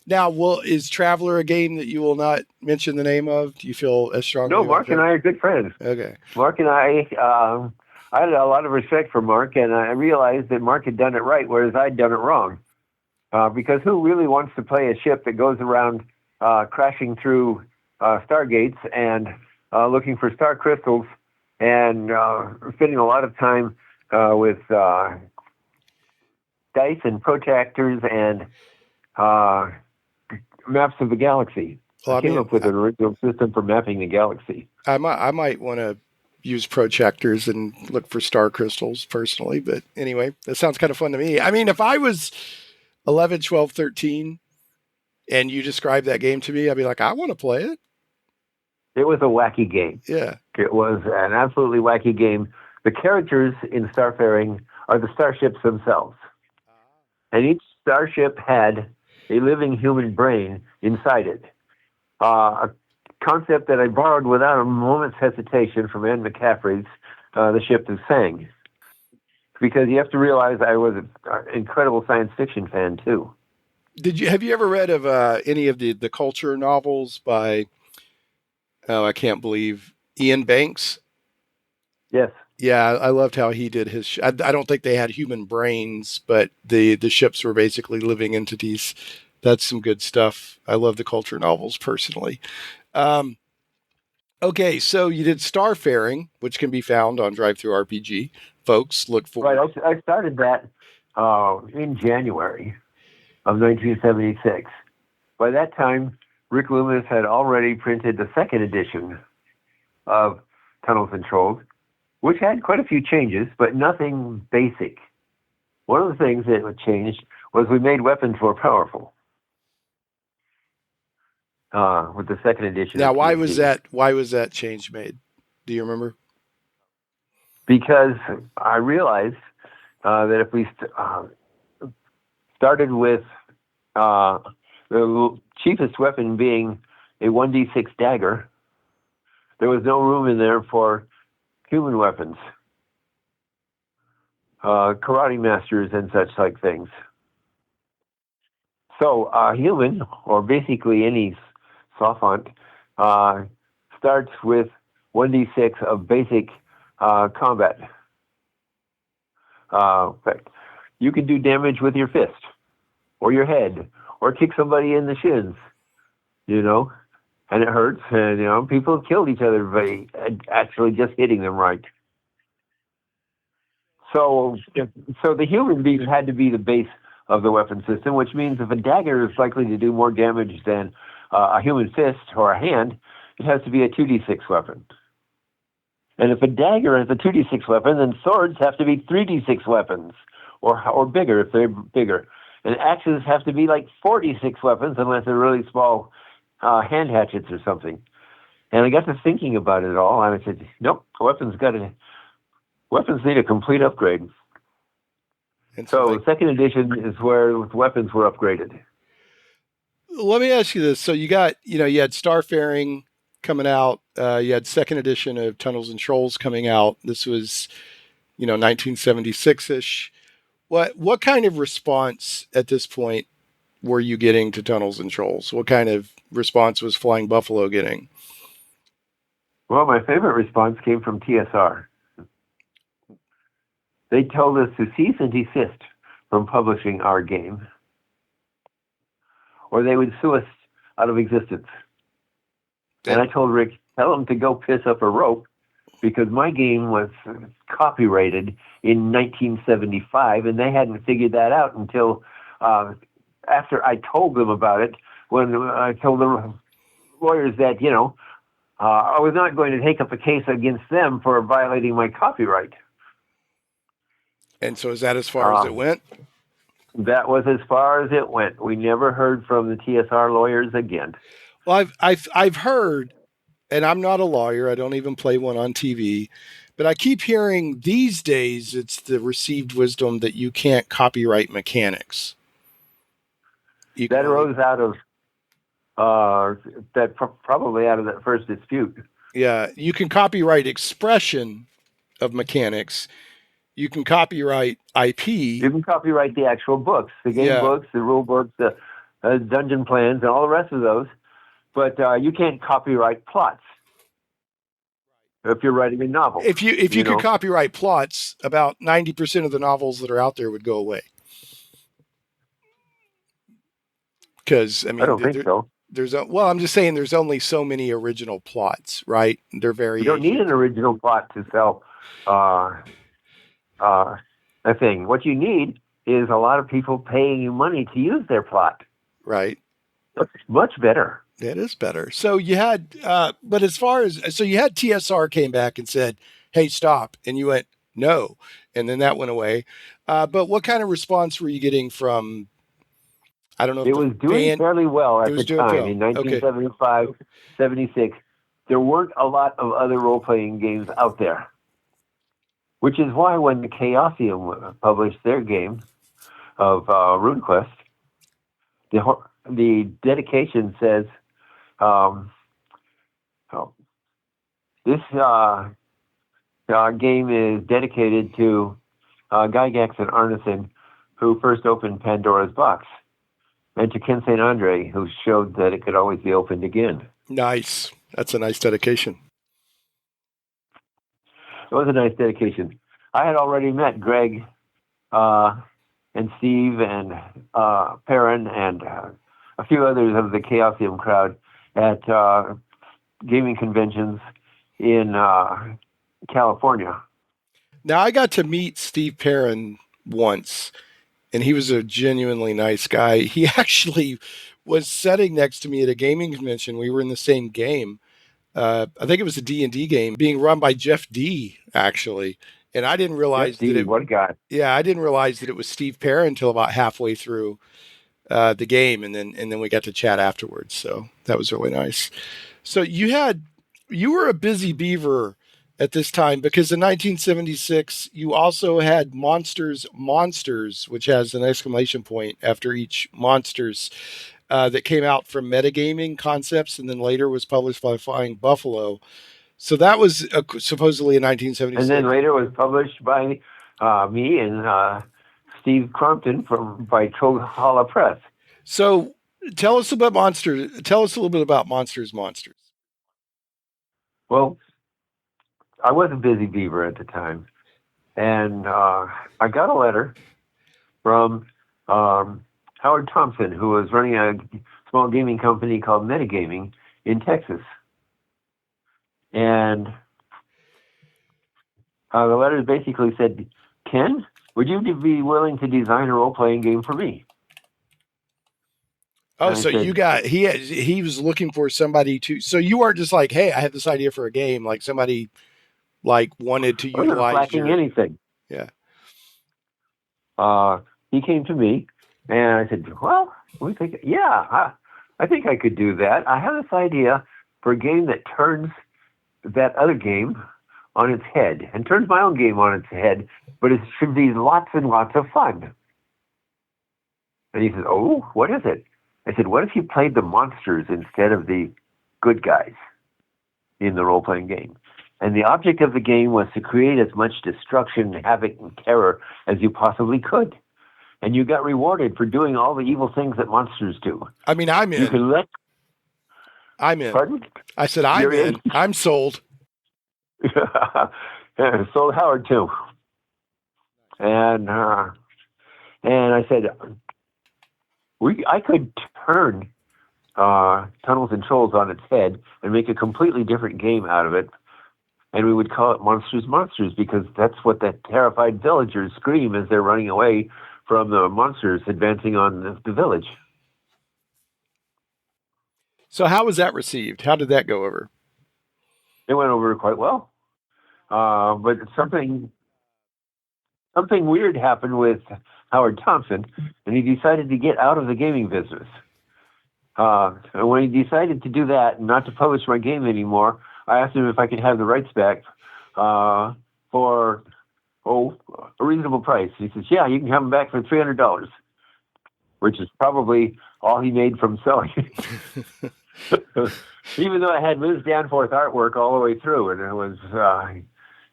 Now, is Traveler a game that you will not mention the name of? Do you feel as strongly? No, Mark and I are good friends. Okay. Mark and I had a lot of respect for Mark, and I realized that Mark had done it right, whereas I'd done it wrong. Because who really wants to play a ship that goes around crashing through stargates and looking for star crystals and spending a lot of time with dice and protractors and maps of the galaxy? Well, I came up with an original system for mapping the galaxy. I might want to use protractors and look for star crystals personally, but anyway, that sounds kind of fun to me. I mean, if I was 11, 12, 13 and you described that game to me, I'd be like, I want to play it. It was a wacky game. Yeah. It was an absolutely wacky game. The characters in Starfaring are the starships themselves. And each starship had a living human brain inside it. A concept that I borrowed without a moment's hesitation from Anne McCaffrey's The Ship That Sang. Because you have to realize I was an incredible science fiction fan, too. Have you ever read of any of the culture novels by, I can't believe, Ian Banks? Yes. Yeah, I loved how he did his. I don't think they had human brains, but the ships were basically living entities. That's some good stuff. I love the culture novels personally. Okay, so you did Starfaring, which can be found on DriveThruRPG. Folks, look for. Right, I started that in January of 1976. By that time, Rick Loomis had already printed the second edition of Tunnels and Trolls, which had quite a few changes, but nothing basic. One of the things that changed was we made weapons more powerful with the second edition. Now, why was that change made? Do you remember? Because I realized that if we started with the cheapest weapon being a 1d6 dagger, there was no room in there for human weapons, karate masters and such like things. So a human, or basically any sophont, starts with 1d6 of basic combat. Effect. You can do damage with your fist, or your head, or kick somebody in the shins, and it hurts, and, people have killed each other by actually just hitting them right. So the human being had to be the base of the weapon system, which means if a dagger is likely to do more damage than a human fist or a hand, it has to be a 2d6 weapon. And if a dagger is a 2d6 weapon, then swords have to be 3d6 weapons, or bigger if they're bigger. And axes have to be like 4d6 weapons unless they're really small hand hatchets or something. And I got to thinking about it all, and I said, nope, weapons need a complete upgrade. And so second edition is where weapons were upgraded. Let me ask you this. So you got, you had Starfaring coming out. You had second edition of Tunnels and Trolls coming out. This was, 1976-ish. What kind of response at this point were you getting to Tunnels and Trolls? What kind of response was Flying Buffalo getting? Well, my favorite response came from TSR. They told us to cease and desist from publishing our game, or they would sue us out of existence. And I told Rick, tell them to go piss up a rope, because my game was copyrighted in 1975, and they hadn't figured that out until after I told them about it, when I told the lawyers that, I was not going to take up a case against them for violating my copyright. And so is that as far as it went? That was as far as it went. We never heard from the TSR lawyers again. Well, I've heard, and I'm not a lawyer. I don't even play one on TV, but I keep hearing these days it's the received wisdom that you can't copyright mechanics. That arose out of probably out of that first dispute. Yeah, you can copyright expression of mechanics. You can copyright IP. You can copyright the actual books, the game books, the rule books, the dungeon plans, and all the rest of those. But you can't copyright plots if you're writing a novel. If you could copyright plots, about 90% of the novels that are out there would go away. Because I don't think so. I'm just saying there's only so many original plots, right? They're very. You don't need an original plot to sell a thing. What you need is a lot of people paying you money to use their plot. Right. That's much better. It is better. So you had, but as far as, you had TSR came back and said, hey, stop. And you went, no. And then that went away. But what kind of response were you getting from, I don't know. It was doing fairly well at the time in 1975, 76. There weren't a lot of other role-playing games out there, which is why when the Chaosium published their game of RuneQuest, the dedication says, this game is dedicated to Gygax and Arneson, who first opened Pandora's box, and to Ken St. Andre, who showed that it could always be opened again. Nice. That's a nice dedication. It was a nice dedication. I had already met Greg and Steve and Perrin and a few others of the Chaosium crowd at gaming conventions in California. Now, I got to meet Steve Perrin once, and he was a genuinely nice guy. He actually was sitting next to me at a gaming convention. We were in the same game. I think it was a D&D game being run by Jeff D, actually. And I didn't realize what a guy. Yeah, I didn't realize that it was Steve Perrin until about halfway through the game, and then we got to chat afterwards. So that was really nice. So you were a busy beaver at this time, because in 1976 you also had Monsters, which has an exclamation point after each Monsters, that came out from Metagaming Concepts, and then later was published by Flying Buffalo. So that was supposedly in 1976. And then later was published by me and Steve Crumpton by Trollhalla Press. So tell us a little bit about Monsters. Well, I was a busy beaver at the time, and I got a letter from Howard Thompson, who was running a small gaming company called Metagaming in Texas. And the letter basically said, Ken, would you be willing to design a role-playing game for me? Oh, so you got, he was looking for somebody to, so you weren't just like, hey, I have this idea for a game, like somebody like wanted to utilize lacking anything. Yeah. He came to me and I said, well, we think, I think I could do that. I have this idea for a game that turns that other game on its head and turns my own game on its head, but it should be lots and lots of fun. And he said, oh, what is it? I said, what if you played the monsters instead of the good guys in the role-playing game? And the object of the game was to create as much destruction, havoc, and terror as you possibly could. And you got rewarded for doing all the evil things that monsters do. I mean, I'm in. I'm in. Pardon? I said, I'm in. I'm sold. Sold Howard, too. And I said, I could turn Tunnels and Trolls on its head and make a completely different game out of it. And we would call it Monsters, because that's what the terrified villagers scream as they're running away from the monsters advancing on the village. So how was that received? How did that go over? It went over quite well. But something weird happened with Howard Thompson, and he decided to get out of the gaming business. And when he decided to do that and not to publish my game anymore, I asked him if I could have the rights back for a reasonable price. He says, yeah, you can have them back for $300, which is probably all he made from selling it. Even though I had Liz Danforth artwork all the way through, and it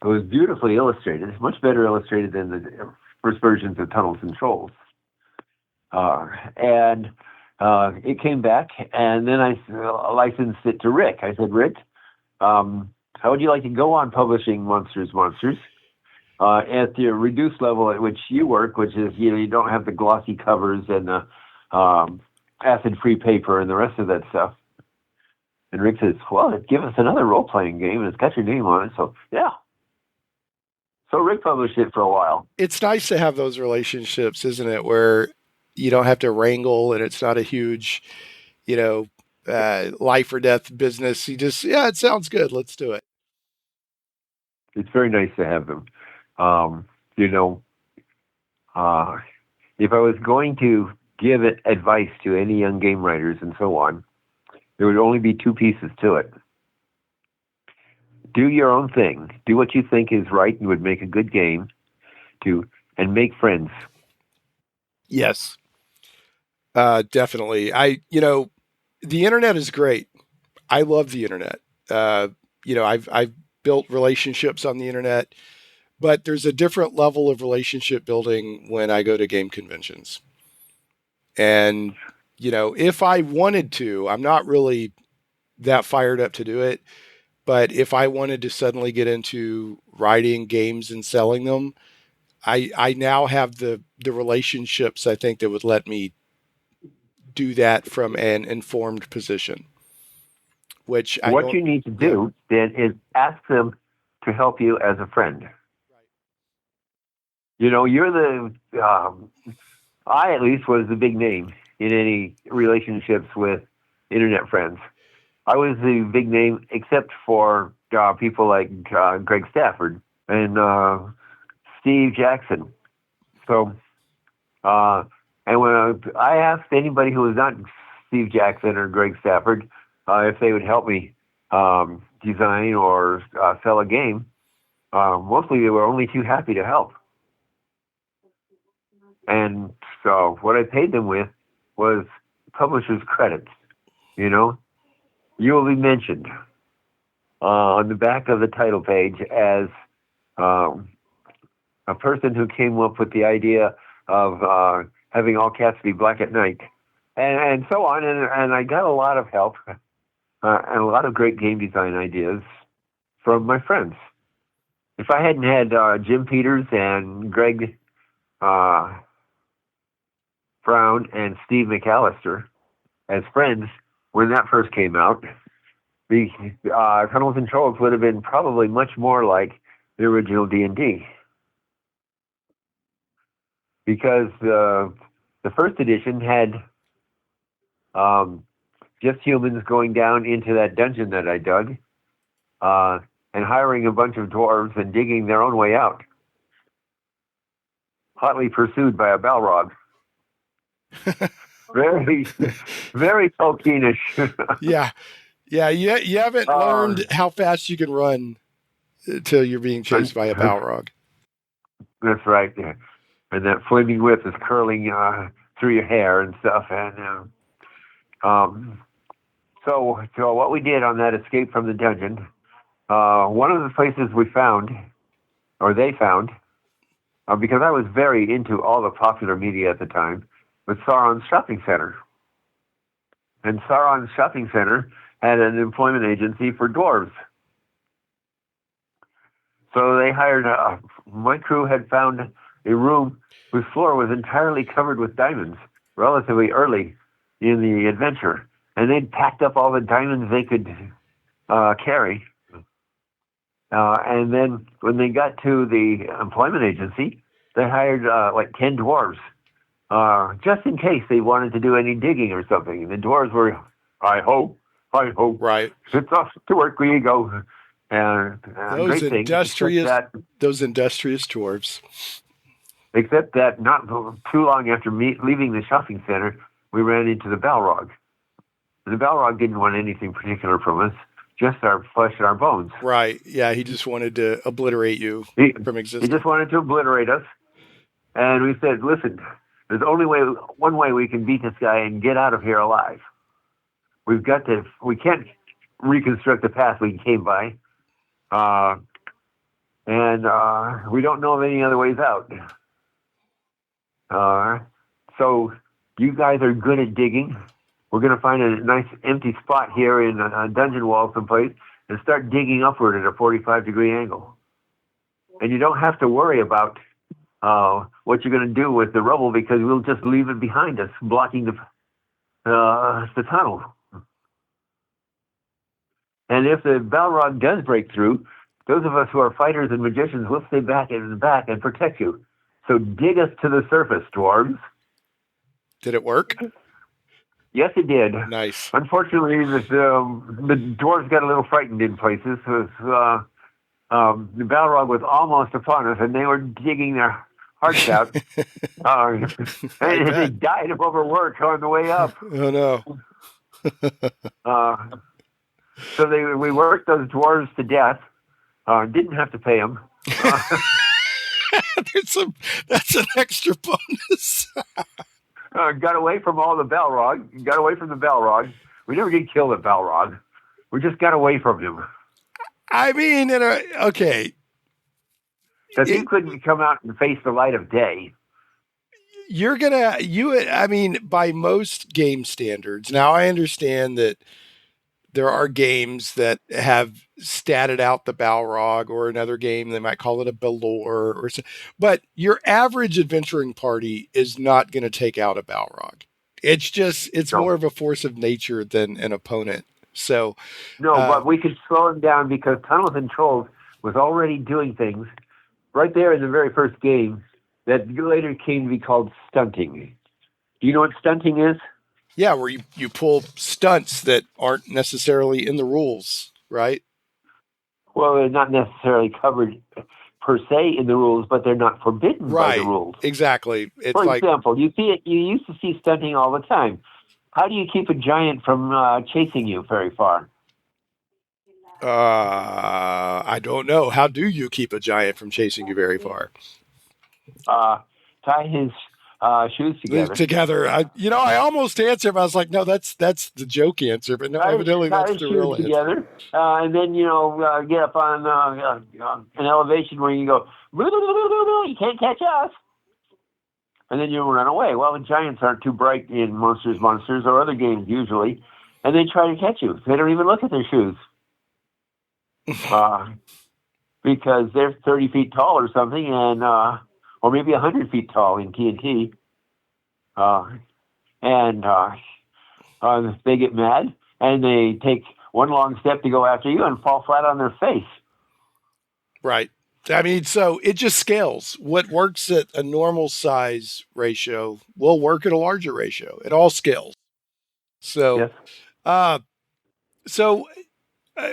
was beautifully illustrated. It's much better illustrated than the first versions of Tunnels and Trolls. And it came back, and then I licensed it to Rick. I said, Rick, how would you like to go on publishing Monsters at the reduced level at which you work, which is, you don't have the glossy covers and the acid-free paper and the rest of that stuff. And Rick says, well, give us another role-playing game, and it's got your name on it, so yeah. So Rick published it for a while. It's nice to have those relationships, isn't it, where you don't have to wrangle and it's not a huge, life or death business. You just, it sounds good. Let's do it. It's very nice to have them. If I was going to give advice to any young game writers and so on, there would only be two pieces to it. Do your own thing. Do what you think is right and would make a good game. And make friends. Yes. Definitely. The internet is great. I love the internet. I've built relationships on the internet, but there's a different level of relationship building when I go to game conventions. And, if I wanted to, I'm not really that fired up to do it, but if I wanted to suddenly get into writing games and selling them, I now have the relationships, I think, that would let me do that from an informed position. What you need to do then is ask them to help you as a friend. You're I at least was the big name in any relationships with internet friends. I was the big name except for people like Greg Stafford and Steve Jackson. So, and when I asked anybody who was not Steve Jackson or Greg Stafford if they would help me design or sell a game, mostly they were only too happy to help. And so what I paid them with was publisher's credits. You will be mentioned on the back of the title page as a person who came up with the idea of having all cats be black at night, and so on. And I got a lot of help and a lot of great game design ideas from my friends. if I hadn't had Jim Peters and Greg Brown and Steve McAllister as friends when that first came out, the Tunnels and Trolls would have been probably much more like the original D&D. Because the first edition had just humans going down into that dungeon that I dug and hiring a bunch of dwarves and digging their own way out, hotly pursued by a Balrog. Very, very Tolkienish. Yeah. You haven't learned how fast you can run until you're being chased by a Balrog. That's right. Yeah. And that flaming whip is curling through your hair and stuff. And so what we did on that escape from the dungeon, one of the places we found, or they found, because I was very into all the popular media at the time, was Sauron's shopping center. And Sauron's shopping center had an employment agency for dwarves. So they hired, my crew had found a room whose floor was entirely covered with diamonds relatively early in the adventure. And they'd packed up all the diamonds they could carry. And then when they got to the employment agency, they hired like 10 dwarves, just in case they wanted to do any digging or something. And the dwarves were, hi ho. Right. It's off to work we go. Those industrious dwarves. Except that not too long after leaving the shopping center, we ran into the Balrog. And the Balrog didn't want anything particular from us, just our flesh and our bones. Right. Yeah, he just wanted to obliterate you from existence. He just wanted to obliterate us. And we said, listen, there's only one way we can beat this guy and get out of here alive. We can't reconstruct the path we came by. And we don't know of any other ways out. So you guys are good at digging. We're going to find a nice empty spot here in a dungeon wall someplace and start digging upward at a 45-degree angle. And you don't have to worry about what you're going to do with the rubble because we'll just leave it behind us, blocking the tunnel. And if the Balrog does break through, those of us who are fighters and magicians will stay back in the back and protect you. So dig us to the surface, dwarves. Did it work? Yes, it did. Nice. Unfortunately, the dwarves got a little frightened in places. The Balrog was almost upon us, and they were digging their hearts out. And they died of overwork on the way up. Oh, no. So we worked those dwarves to death. Didn't have to pay them. That's an extra bonus. Got away from the Balrog. We never did kill the Balrog. We just got away from him. I mean, okay. Because he couldn't come out and face the light of day. By most game standards, now I understand that there are games that have statted out the Balrog, or another game, they might call it a Balor, but your average adventuring party is not going to take out a Balrog. It's more of a force of nature than an opponent. So, but we could slow him down because Tunnels and Trolls was already doing things right there in the very first game that later came to be called stunting. Do you know what stunting is? Yeah, where you pull stunts that aren't necessarily in the rules, right? Well, they're not necessarily covered per se in the rules, but they're not forbidden by the rules. Exactly. It's For example, you used to see stunting all the time. How do you keep a giant from chasing you very far? I don't know. How do you keep a giant from chasing you very far? Tie his shoes together. I almost answered, but I was like, no, that's the joke answer. But no, evidently that's the real answer. Together, and then get up on an elevation where you go, you can't catch us, and then you run away. Well, the giants aren't too bright in Monsters or other games usually, and they try to catch you. They don't even look at their shoes. because they're 30 feet tall or something, and or maybe 100 feet tall in TNT. And they get mad, and they take one long step to go after you and fall flat on their face. Right. I mean, so it just scales. What works at a normal size ratio will work at a larger ratio. It all scales. So, Yes. so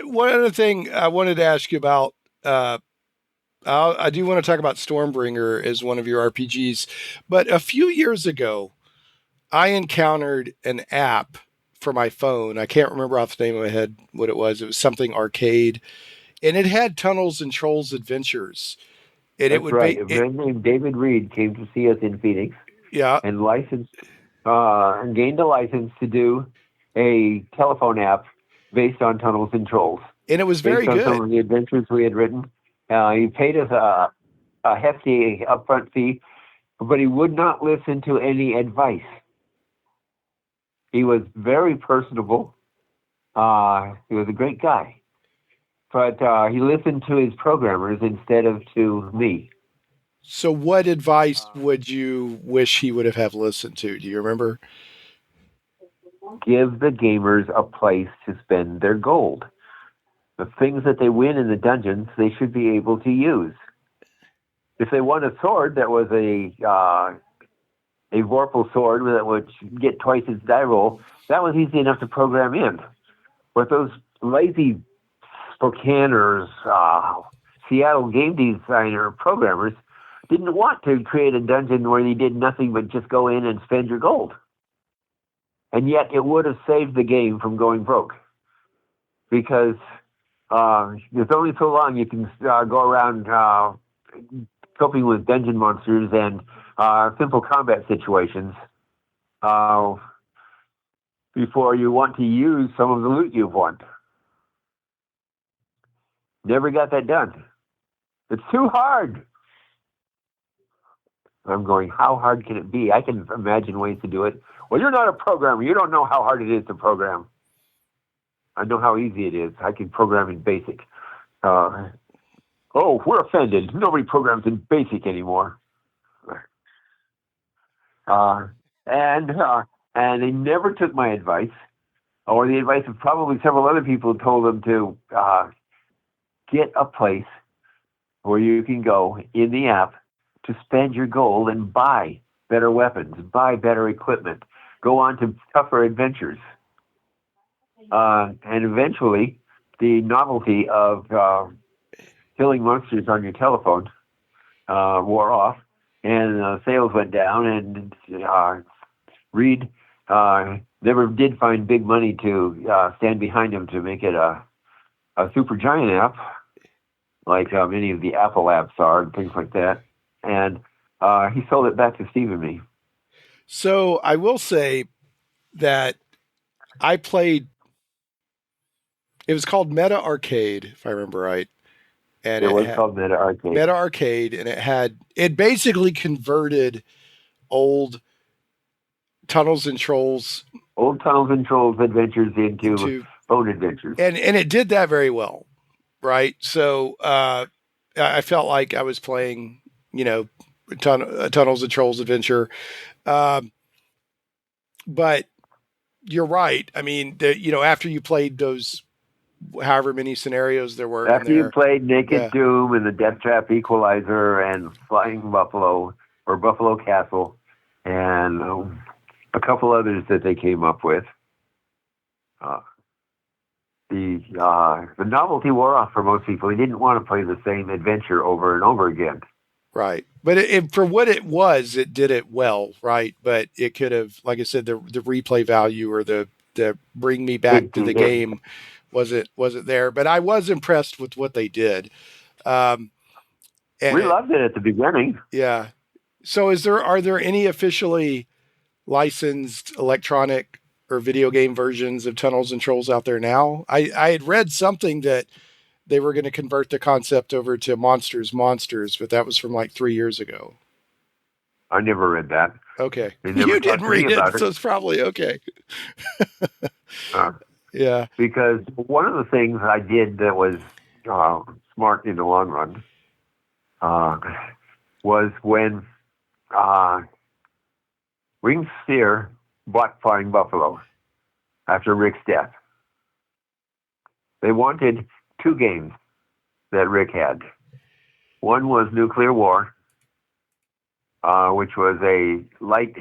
one other thing I wanted to ask you about, I do want to talk about Stormbringer as one of your RPGs, but a few years ago, I encountered an app for my phone. I can't remember off the name of my head what it was. It was something arcade, and it had Tunnels and Trolls Adventures. And That's it would right. be A man named David Reed came to see us in Phoenix yeah, and licensed and gained a license to do a telephone app based on Tunnels and Trolls, and it was very based on some good. of the adventures we had written. He paid us a hefty upfront fee, but he would not listen to any advice. He was very personable. He was a great guy. But he listened to his programmers instead of to me. So, what advice would you wish he would have listened to? Do you remember? Give the gamers a place to spend their gold. The things that they win in the dungeons, they should be able to use. If they won a sword that was a Vorpal sword that would get twice its die roll, that was easy enough to program in. But those lazy Spokaneers, Seattle game designer programmers didn't want to create a dungeon where you did nothing but just go in and spend your gold. And yet it would have saved the game from going broke. Because there's only so long you can go around coping with dungeon monsters and simple combat situations before you want to use some of the loot you've won. Never got that done. It's too hard. I'm going, how hard can it be? I can imagine ways to do it. Well, you're not a programmer. You don't know how hard it is to program. I know how easy it is. I can program in BASIC. Oh, we're offended. Nobody programs in BASIC anymore. And they never took my advice, or the advice of probably several other people who told them to get a place where you can go in the app to spend your gold and buy better weapons, buy better equipment, go on to tougher adventures. And eventually, the novelty of killing monsters on your telephone wore off, and sales went down, and Reed never did find big money to stand behind him to make it a super giant app, like many of the Apple apps are and things like that. And he sold it back to Steve and me. So, I will say that I played, it was called MetaArcade, if I remember right. And it was called MetaArcade. MetaArcade, and it basically converted old Tunnels and Trolls adventures into phone adventures. And it did that very well, right? So I felt like I was playing, Tunnels and Trolls adventure. But you're right. I mean, after you played those however many scenarios there were. After you played Naked Doom and the Death Trap Equalizer and Flying Buffalo or Buffalo Castle and a couple others that they came up with, the novelty wore off for most people. They didn't want to play the same adventure over and over again. Right. But for what it was, it did it well, right? But it could have, like I said, the replay value or the bring me back to the game wasn't there. But I was impressed with what they did. And we loved it at the beginning. Yeah. So are there any officially licensed electronic or video game versions of Tunnels and Trolls out there now? I had read something that they were going to convert the concept over to Monsters, but that was from like 3 years ago. I never read that. Okay. You didn't read it, so it's probably okay. Yeah. Because one of the things I did that was smart in the long run was when Winged Steer bought Flying Buffalo after Rick's death. They wanted two games that Rick had. One was Nuclear War, which was a light,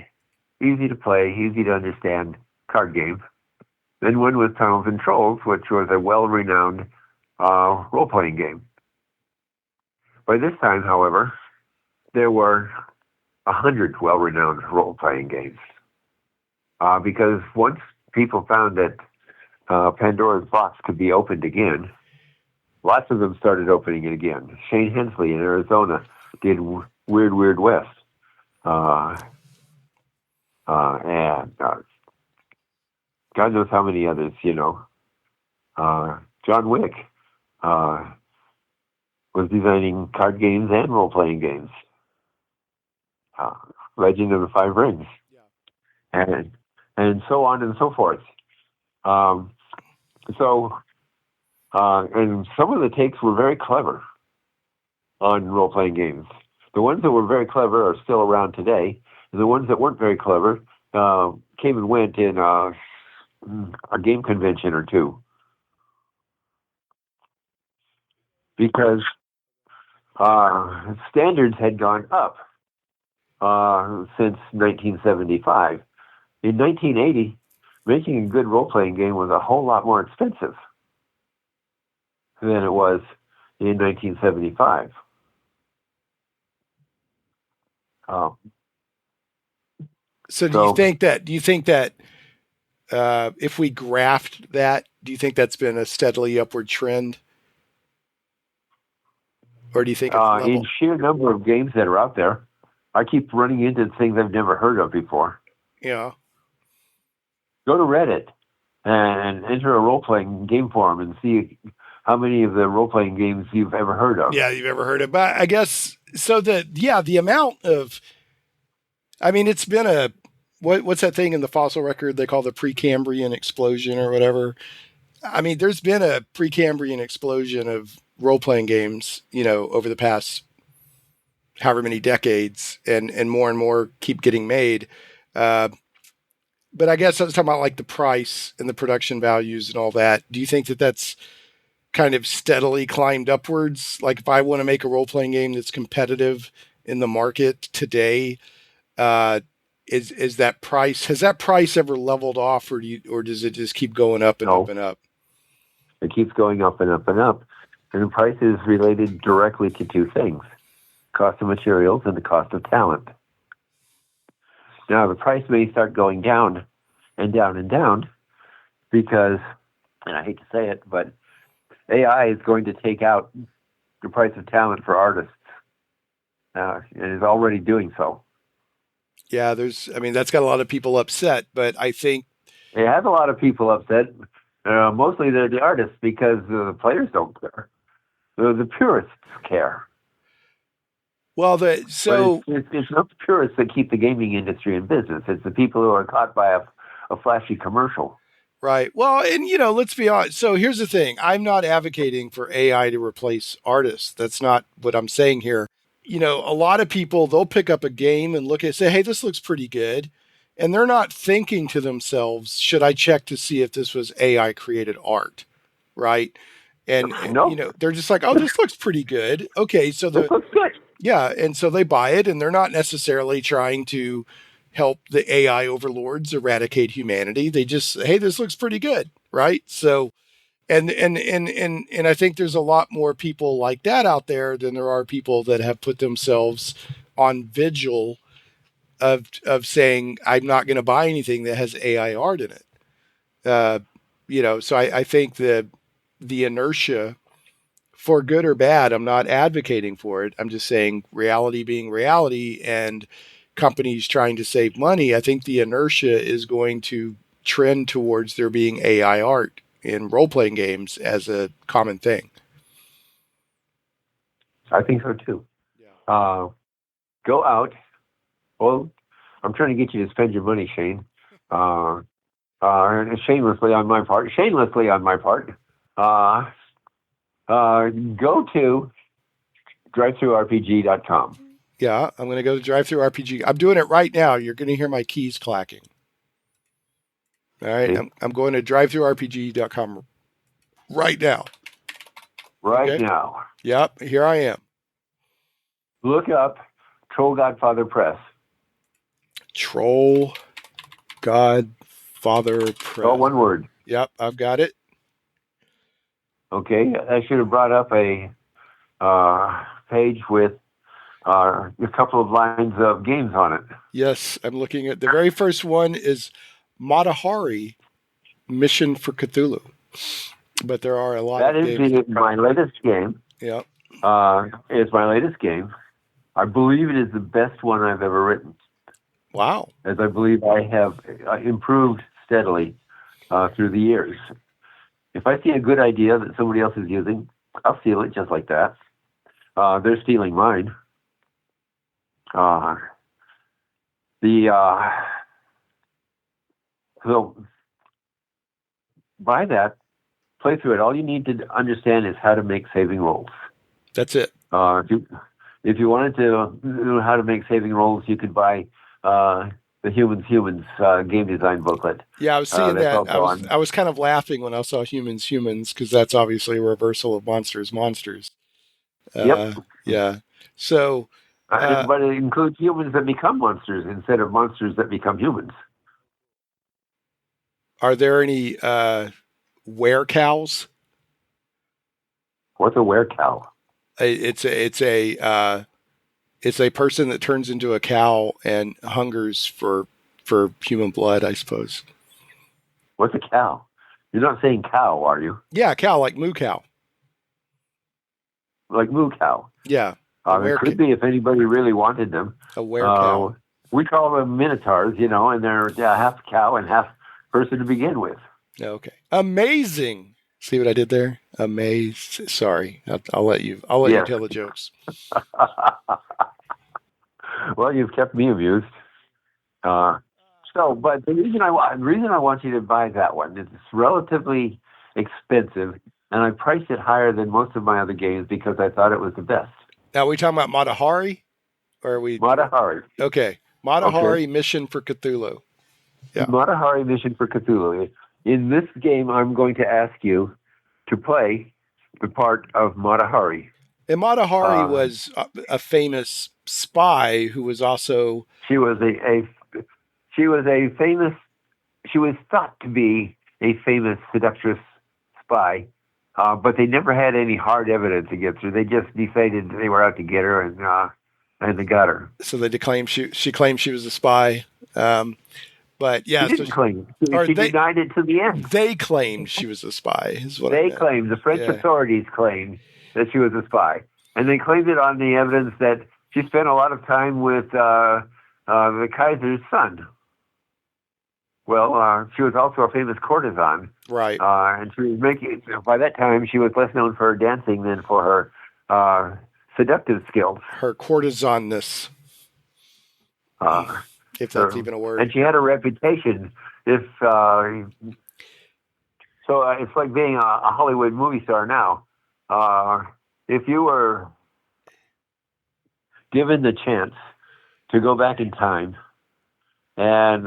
easy to play, easy to understand card game. Then one was Tunnels and Trolls, which was a well-renowned role-playing game. By this time, however, there were 100 well-renowned role-playing games. Because once people found that Pandora's box could be opened again, lots of them started opening it again. Shane Hensley in Arizona did Weird West. And God knows how many others, John Wick was designing card games and role-playing games. Legend of the Five Rings. Yeah. And so on and so forth. And some of the takes were very clever on role-playing games. The ones that were very clever are still around today. And the ones that weren't very clever came and went in a game convention or two. Because standards had gone up since 1975. In 1980, making a good role-playing game was a whole lot more expensive than it was in 1975. So do you think that if we graphed that, do you think that's been a steadily upward trend? Or do you think it's level? In sheer number of games that are out there, I keep running into things I've never heard of before. Yeah. Go to Reddit and enter a role-playing game forum and see how many of the role-playing games you've ever heard of. Yeah, you've ever heard of. But I guess, so the amount of, I mean, it's been what's that thing in the fossil record they call the Precambrian explosion or whatever? I mean, there's been a Precambrian explosion of role-playing games, over the past however many decades, and more keep getting made. But I guess I was talking about like the price and the production values and all that. Do you think that that's kind of steadily climbed upwards? Like if I want to make a role-playing game that's competitive in the market today, has that price ever leveled off, or does it just keep going up and up and up? It keeps going up and up and up. And the price is related directly to two things: cost of materials and the cost of talent. Now, the price may start going down and down and down because, and I hate to say it, but AI is going to take out the price of talent for artists, and is already doing so. Yeah, that's got a lot of people upset, but I think it has a lot of people upset. Mostly they're the artists, because the players don't care. The purists care. Well, it's not the purists that keep the gaming industry in business. It's the people who are caught by a flashy commercial. Right. Well, and let's be honest. So here's the thing. I'm not advocating for AI to replace artists. That's not what I'm saying here. A lot of people, they'll pick up a game and look at it and say, hey, this looks pretty good. And they're not thinking to themselves, should I check to see if this was AI created art? Right. And nope. They're just like, oh, this looks pretty good. Okay. So this looks good. Yeah. And so they buy it, and they're not necessarily trying to help the AI overlords eradicate humanity. They just, hey, this looks pretty good. Right. So, and I think there's a lot more people like that out there than there are people that have put themselves on vigil of saying, I'm not going to buy anything that has AI art in it. So I think the inertia, for good or bad, I'm not advocating for it. I'm just saying, reality being reality and companies trying to save money, I think the inertia is going to trend towards there being AI art in role-playing games as a common thing. I think so too. Yeah. Go out. Well, I'm trying to get you to spend your money, Shane. Shamelessly on my part. Go to drivethrurpg.com. Yeah, I'm going to go to drive-through-RPG. I'm doing it right now. You're going to hear my keys clacking. All right, I'm going to drive-through-rpg.com right now. Right now. Yep, here I am. Look up Troll Godfather Press. Troll Godfather Press. All one word. Yep, I've got it. Okay, I should have brought up a page with a couple of lines of games on it. Yes, I'm looking at the very first one is Matahari Mission for Cthulhu. But there are a lot of games. That is my latest game. Yep. It's my latest game. I believe it is the best one I've ever written. Wow. As I believe I have improved steadily through the years. If I see a good idea that somebody else is using, I'll steal it just like that. They're stealing mine. So by that, play through it. All you need to understand is how to make saving rolls. That's it. If you wanted to know how to make saving rolls, you could buy the Humans game design booklet. Yeah, I was seeing that. I was kind of laughing when I saw Humans, because that's obviously a reversal of Monsters. Yep. Yeah. So, but it includes humans that become monsters instead of monsters that become humans. Are there any were-cows? What's a were-cow? It's a person that turns into a cow and hungers for human blood, I suppose. What's a cow? You're not saying cow, are you? Yeah, cow, like moo cow. Like moo cow. Yeah. It could be if anybody really wanted them. A were-cow. We call them minotaurs, and they're half cow and half person to begin with. Okay. Amazing. See what I did there? Amazing. Sorry. I'll let you you tell the jokes. Well, you've kept me amused. But the reason I want you to buy that one is it's relatively expensive, and I priced it higher than most of my other games because I thought it was the best. Now, are we talking about Matahari? Or are we... Matahari. Okay. Matahari Mission for Cthulhu. Yeah. Matahari Mission for Cthulhu. In this game, I'm going to ask you to play the part of Matahari. And Matahari was a famous spy who was also... She was thought to be a famous seductress spy, but they never had any hard evidence against her. They just decided they were out to get her, and they got her. So they claimed she claimed she was a spy. But yeah, she didn't claim. She denied it to the end. They claimed she was a spy. Is what they claimed. The French authorities claimed that she was a spy, and they claimed it on the evidence that she spent a lot of time with the Kaiser's son. Well, she was also a famous courtesan, right? And she was making. By that time, she was less known for her dancing than for her seductive skills. Her courtesanness. If that's even a word. And she had a reputation. It's like being a Hollywood movie star now. If you were given the chance to go back in time and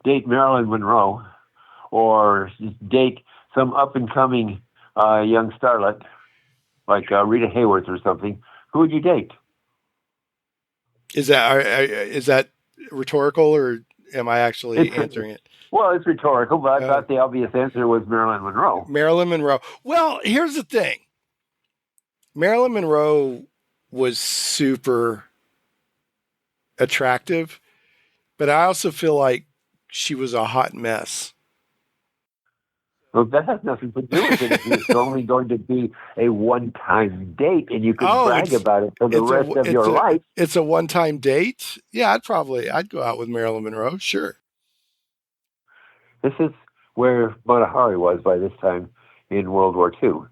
date Marilyn Monroe or date some up-and-coming young starlet like Rita Hayworth or something, who would you date? Is that rhetorical, or am I actually answering it? Well, it's rhetorical, but I thought the obvious answer was Marilyn Monroe. Marilyn Monroe. Well, here's the thing. Marilyn Monroe was super attractive, but I also feel like she was a hot mess. Well, that has nothing to do with it. It's only going to be a one-time date, and you can brag about it for the rest of your life. It's a one-time date? Yeah, I'd go out with Marilyn Monroe, sure. This is where Matahari was by this time in World War II.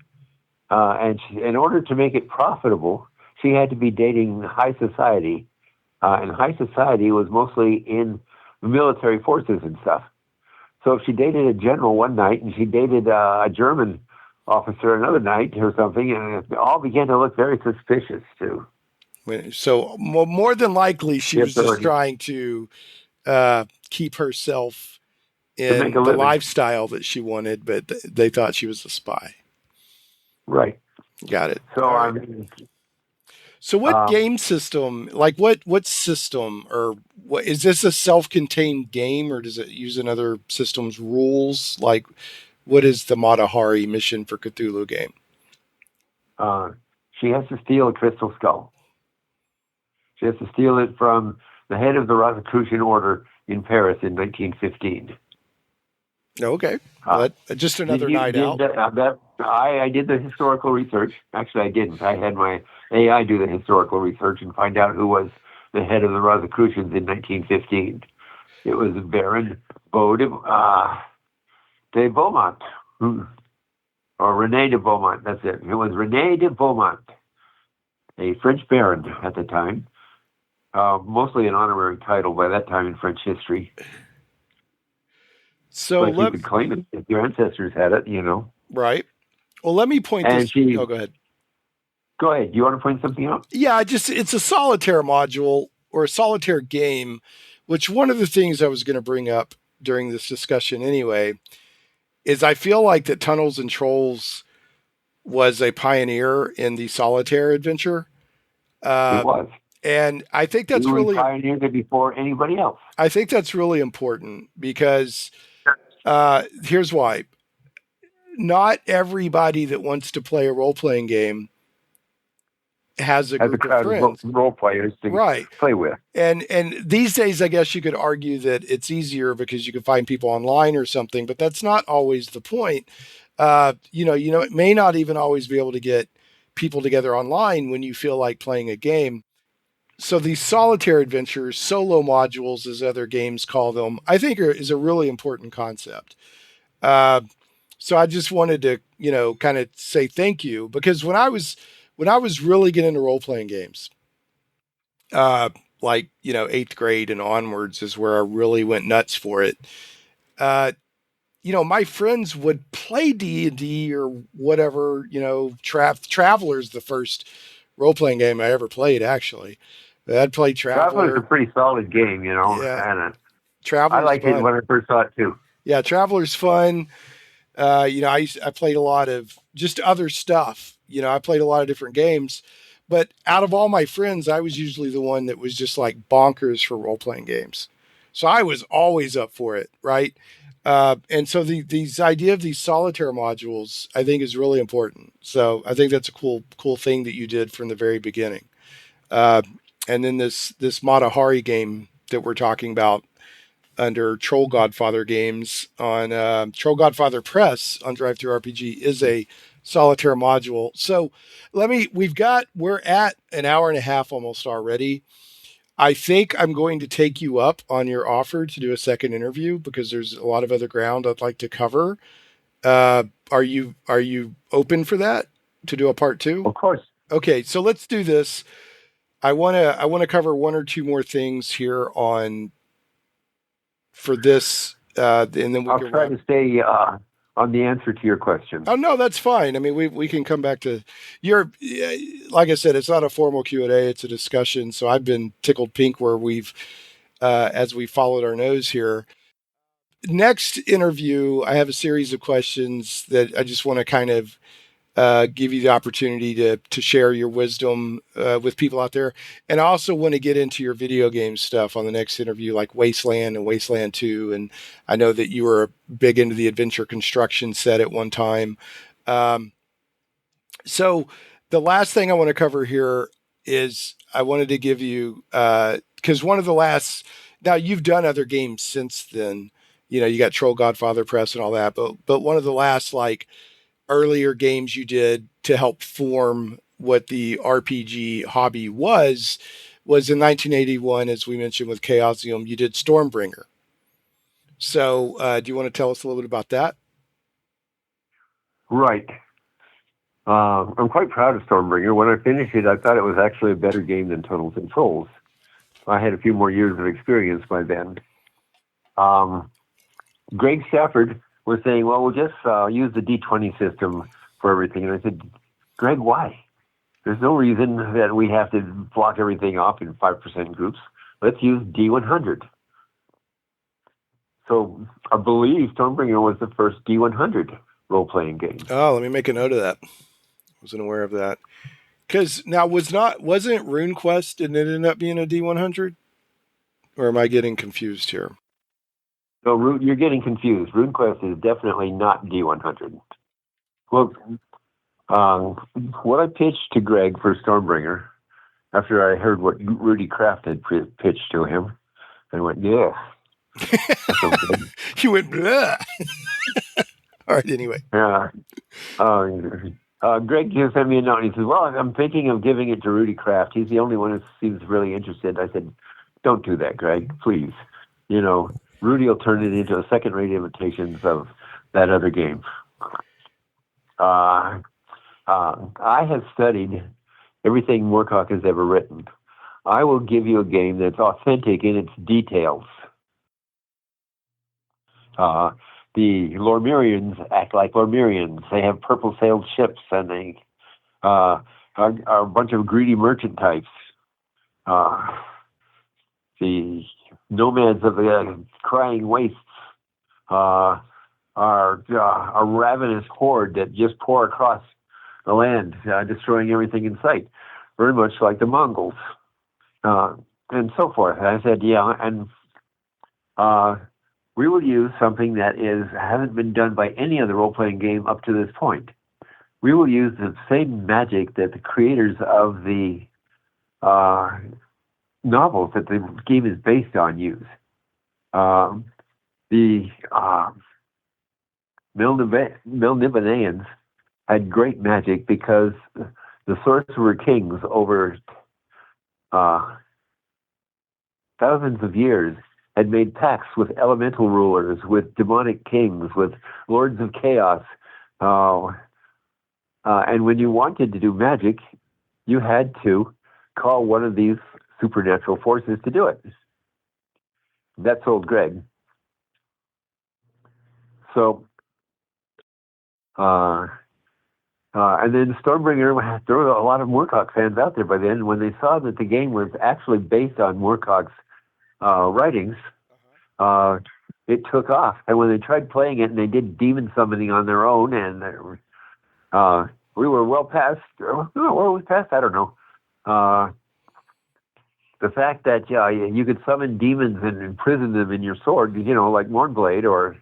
And in order to make it profitable, she had to be dating high society. And high society was mostly in the military forces and stuff. So if she dated a general one night and she dated a German officer another night or something, and it all began to look very suspicious too. So more than likely, she was just trying to keep herself in the lifestyle that she wanted, but they thought she was a spy. Right. Got it. So right. So what game system, like what system, or what is this, a self-contained game, or does it use another system's rules? Like, what is the Matahari Mission for Cthulhu game? She has to steal a crystal skull. She has to steal it from the head of the Rosicrucian Order in Paris in 1915. Okay. Just another night out. I did the historical research. Actually, I didn't. I had my AI do the historical research and find out who was the head of the Rosicrucians in 1915. It was Baron de Beaumont, or René de Beaumont. That's it. It was René de Beaumont, a French baron at the time, mostly an honorary title by that time in French history. So you could claim it if your ancestors had it, Right. Well, let me point this. Go ahead. Go ahead. You want to point something out? Yeah, it's a solitaire module or a solitaire game, which one of the things I was going to bring up during this discussion anyway is I feel like that Tunnels and Trolls was a pioneer in the solitaire adventure. It was. And I think that's really pioneered it before anybody else. I think that's really important because here's why. Not everybody that wants to play a role-playing game has a group of friends. Role players to play with. And these days, I guess you could argue that it's easier because you can find people online or something, but that's not always the point. It may not even always be able to get people together online when you feel like playing a game. So these solitaire adventures, solo modules, as other games call them, I think is a really important concept. So I just wanted to, kind of say thank you, because when I was really getting into role-playing games, 8th grade and onwards is where I really went nuts for it. My friends would play D&D or whatever, Traveler's the first role-playing game I ever played, actually. I'd play Traveler. Traveler's a pretty solid game, Yeah. I liked it when I first saw it, too. Yeah, Traveler's fun. I played a lot of just other stuff. I played a lot of different games, but out of all my friends, I was usually the one that was just like bonkers for role-playing games. So I was always up for it. Right. And so these idea of these solitaire modules, I think, is really important. So I think that's a cool thing that you did from the very beginning. And then this Matahari game that we're talking about under Troll Godfather Games on Troll Godfather Press on Drive-Thru RPG is a solitaire module. So we're at an hour and a half almost already. I think I'm going to take you up on your offer to do a second interview because there's a lot of other ground I'd like to cover. Are you open for that, to do a part 2? Of course. Okay, so let's do this. I want to cover one or two more things here for this, and then I'll try to stay on the answer to your question. Oh no, that's fine. I mean, we can come back to like I said, it's not a formal Q&A; it's a discussion. So I've been tickled pink where we've, as we followed our nose here. Next interview, I have a series of questions that I just want to kind of give you the opportunity to share your wisdom with people out there. And I also want to get into your video game stuff on the next interview, like Wasteland and Wasteland 2. And I know that you were big into the adventure construction set at one time. So the last thing I want to cover here is I wanted to give you, because one of the last, now you've done other games since then, you got Troll Godfather Press and all that, but one of the last, earlier games you did to help form what the RPG hobby was in 1981, as we mentioned with Chaosium, you did Stormbringer. So do you want to tell us a little bit about that? Right. I'm quite proud of Stormbringer. When I finished it, I thought it was actually a better game than Tunnels and Trolls. I had a few more years of experience by then. Greg Stafford was saying, well, we'll just use the D20 system for everything. And I said, Greg, why? There's no reason that we have to block everything off in 5% groups. Let's use D100. So I believe Stormbringer was the first D100 role-playing game. Oh, let me make a note of that. Wasn't aware of that. Because now wasn't RuneQuest and it ended up being a D100? Or am I getting confused here? So you're getting confused. RuneQuest is definitely not D100. Well, what I pitched to Greg for Stormbringer, after I heard what Rudy Kraft had pitched to him, I went, yeah. You went, blah. All right, anyway. Yeah. Greg just sent me a note and he says, well, I'm thinking of giving it to Rudy Kraft. He's the only one who seems really interested. I said, don't do that, Greg, please. You know, Rudy will turn it into a second-rate imitations of that other game. I have studied everything Moorcock has ever written. I will give you a game that's authentic in its details. The Lormirians act like Lormirians. They have purple-sailed ships, and they are a bunch of greedy merchant types. The nomads of the crying wastes are a ravenous horde that just pour across the land, destroying everything in sight, very much like the Mongols, and so forth. And I said, yeah, and we will use something that hasn't been done by any other role-playing game up to this point. We will use the same magic that the creators of the novels that the game is based on use. The Melniboneans had great magic because the sorcerer kings over thousands of years had made pacts with elemental rulers, with demonic kings, with lords of chaos. And when you wanted to do magic, you had to call one of these supernatural forces to do it. That sold Greg. So, and then Stormbringer, there were a lot of Moorcock fans out there by then. When they saw that the game was actually based on Moorcock's writings, it took off. And when they tried playing it, and they did demon summoning on their own, and we were well past, where were we past? I don't know. The fact that you could summon demons and imprison them in your sword, like Mournblade or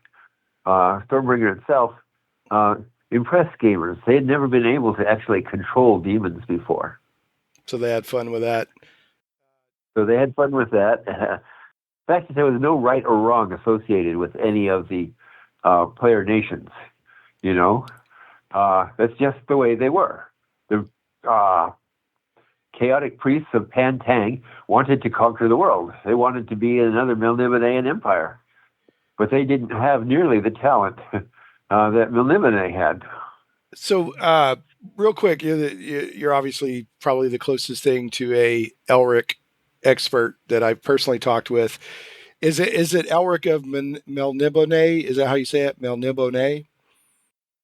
Stormbringer itself, impressed gamers. They had never been able to actually control demons before. So they had fun with that. The fact that there was no right or wrong associated with any of the player nations, that's just the way they were. The chaotic priests of Pantang wanted to conquer the world. They wanted to be another Melnibonean empire, but they didn't have nearly the talent that Melnibone had. So, real quick, you're obviously probably the closest thing to a Elric expert that I've personally talked with. Is it Elric of Melnibone? Is that how you say it? Melnibone?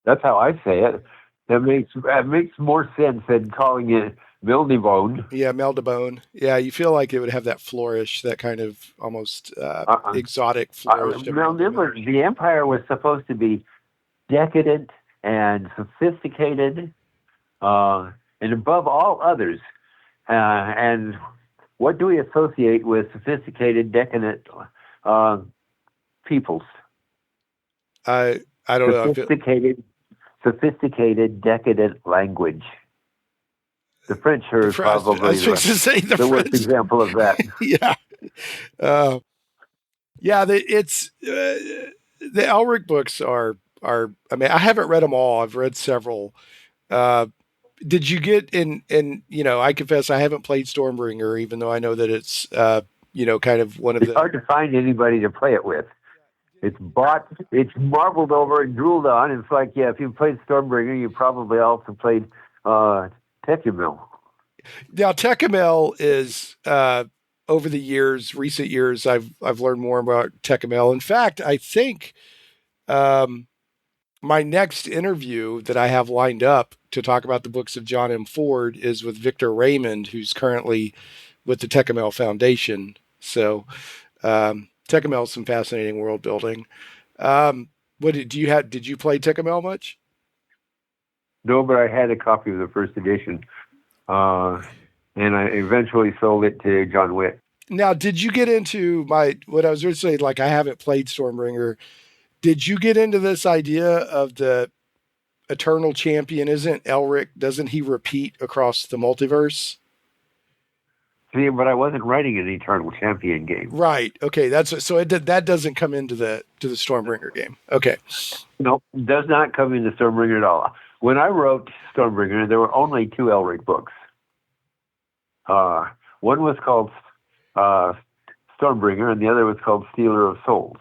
That's how I say it. That makes more sense than calling it Melnibone. Yeah, Meldibone. Yeah, you feel like it would have that flourish, that kind of almost exotic flourish. Melnibone, the empire was supposed to be decadent and sophisticated, and above all others. And what do we associate with sophisticated, decadent peoples? I don't know. Sophisticated, decadent language. The French are probably the worst example of that. Yeah. The Elric books are, I mean, I haven't read them all. I've read several. Did you get in, I confess I haven't played Stormbringer, even though I know that it's, kind of one of It's hard to find anybody to play it with. It's bought, it's marveled over and drooled on. It's like, if you played Stormbringer, you probably also played Tecumel. Now, Tecumel is, over the recent years, I've learned more about Tecumel. In fact, I think my next interview that I have lined up to talk about the books of John M. Ford is with Victor Raymond, who's currently with the Tecumseh Foundation. So Tecumseh is some fascinating world building. What did you have? Did you play Tecumseh much? No, but I had a copy of the first edition, and I eventually sold it to John Witt. Now, did you get into what I was going to say? Like, I haven't played Stormbringer. Did you get into this idea of the eternal champion? Isn't Elric? Doesn't he repeat across the multiverse? See, but I wasn't writing an Eternal Champion game. Right. Okay. That doesn't come into the Stormbringer game. Okay. No, it does not come into Stormbringer at all. When I wrote Stormbringer, there were only 2 Elric books. One was called Stormbringer, and the other was called Stealer of Souls.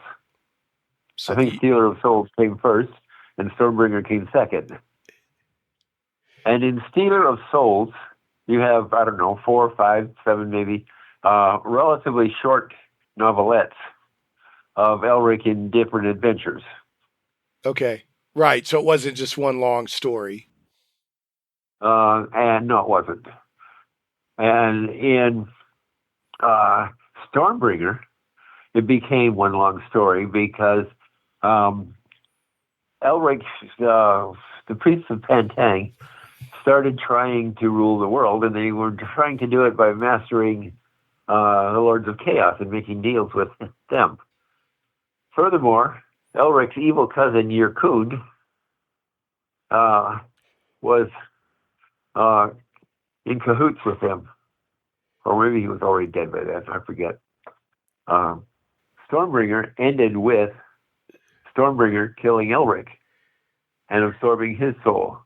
So I think Stealer of Souls came first, and Stormbringer came second. And in Stealer of Souls, you have, I don't know, 4, 5, 7 maybe, relatively short novelettes of Elric in different adventures. Okay. Right. So it wasn't just one long story. And no, it wasn't. And in Stormbringer, it became one long story because Elric, the priests of Pantang, started trying to rule the world, and they were trying to do it by mastering the Lords of Chaos and making deals with them. Furthermore, Elric's evil cousin Yirkun was in cahoots with them. Or maybe he was already dead by then, I forget. Stormbringer ended with Stormbringer killing Elric and absorbing his soul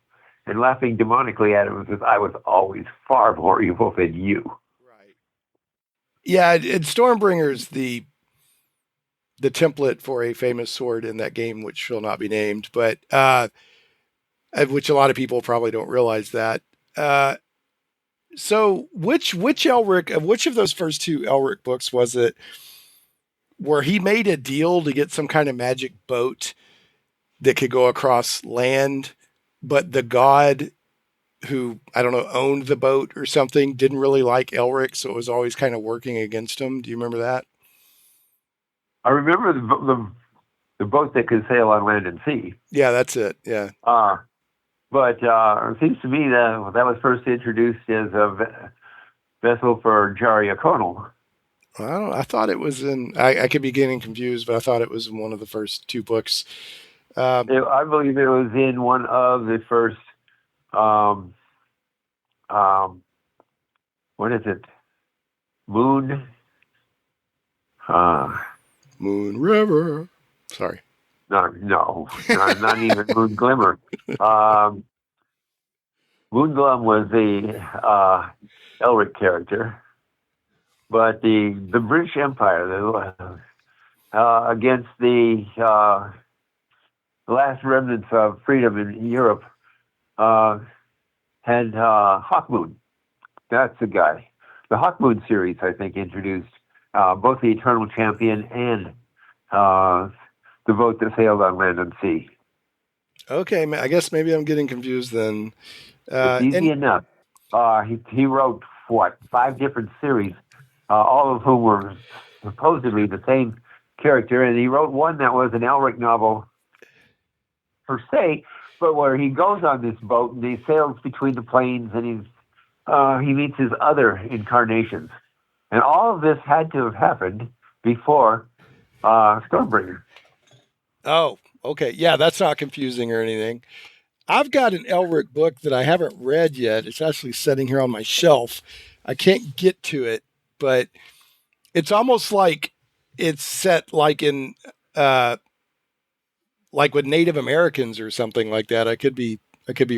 and laughing demonically at him because I was always far more evil than you. Right. Yeah, and Stormbringer's the template for a famous sword in that game, which shall not be named, but which a lot of people probably don't realize that. So which Elric, which of those first 2 Elric books was it where he made a deal to get some kind of magic boat that could go across land, but the god who, I don't know, owned the boat or something didn't really like Elric, so it was always kind of working against him? Do you remember that? I remember the boat that could sail on land and sea. Yeah, that's it. Yeah. But it seems to me that was first introduced as a vessel for Jari O'Connell. I thought it was in, I could be getting confused, but I thought it was in one of the first 2 books. I believe it was in one of the first, what is it? Moon River. Sorry. No, not even Moon Glimmer. Moonglum was the Elric character, but the British Empire against the last remnants of freedom in Europe had Hawkmoon. That's the guy. The Hawkmoon series, I think, introduced both the Eternal Champion and the boat that sailed on land and sea. Okay, I guess maybe I'm getting confused then. It's easy enough. He wrote, 5 different series, all of whom were supposedly the same character, and he wrote one that was an Elric novel per se, but where he goes on this boat and he sails between the planes and he meets his other incarnations. And all of this had to have happened before Stormbringer. Oh, okay. Yeah, that's not confusing or anything. I've got an Elric book that I haven't read yet. It's actually sitting here on my shelf. I can't get to it, but it's almost like it's set like in like with Native Americans or something like that. I could be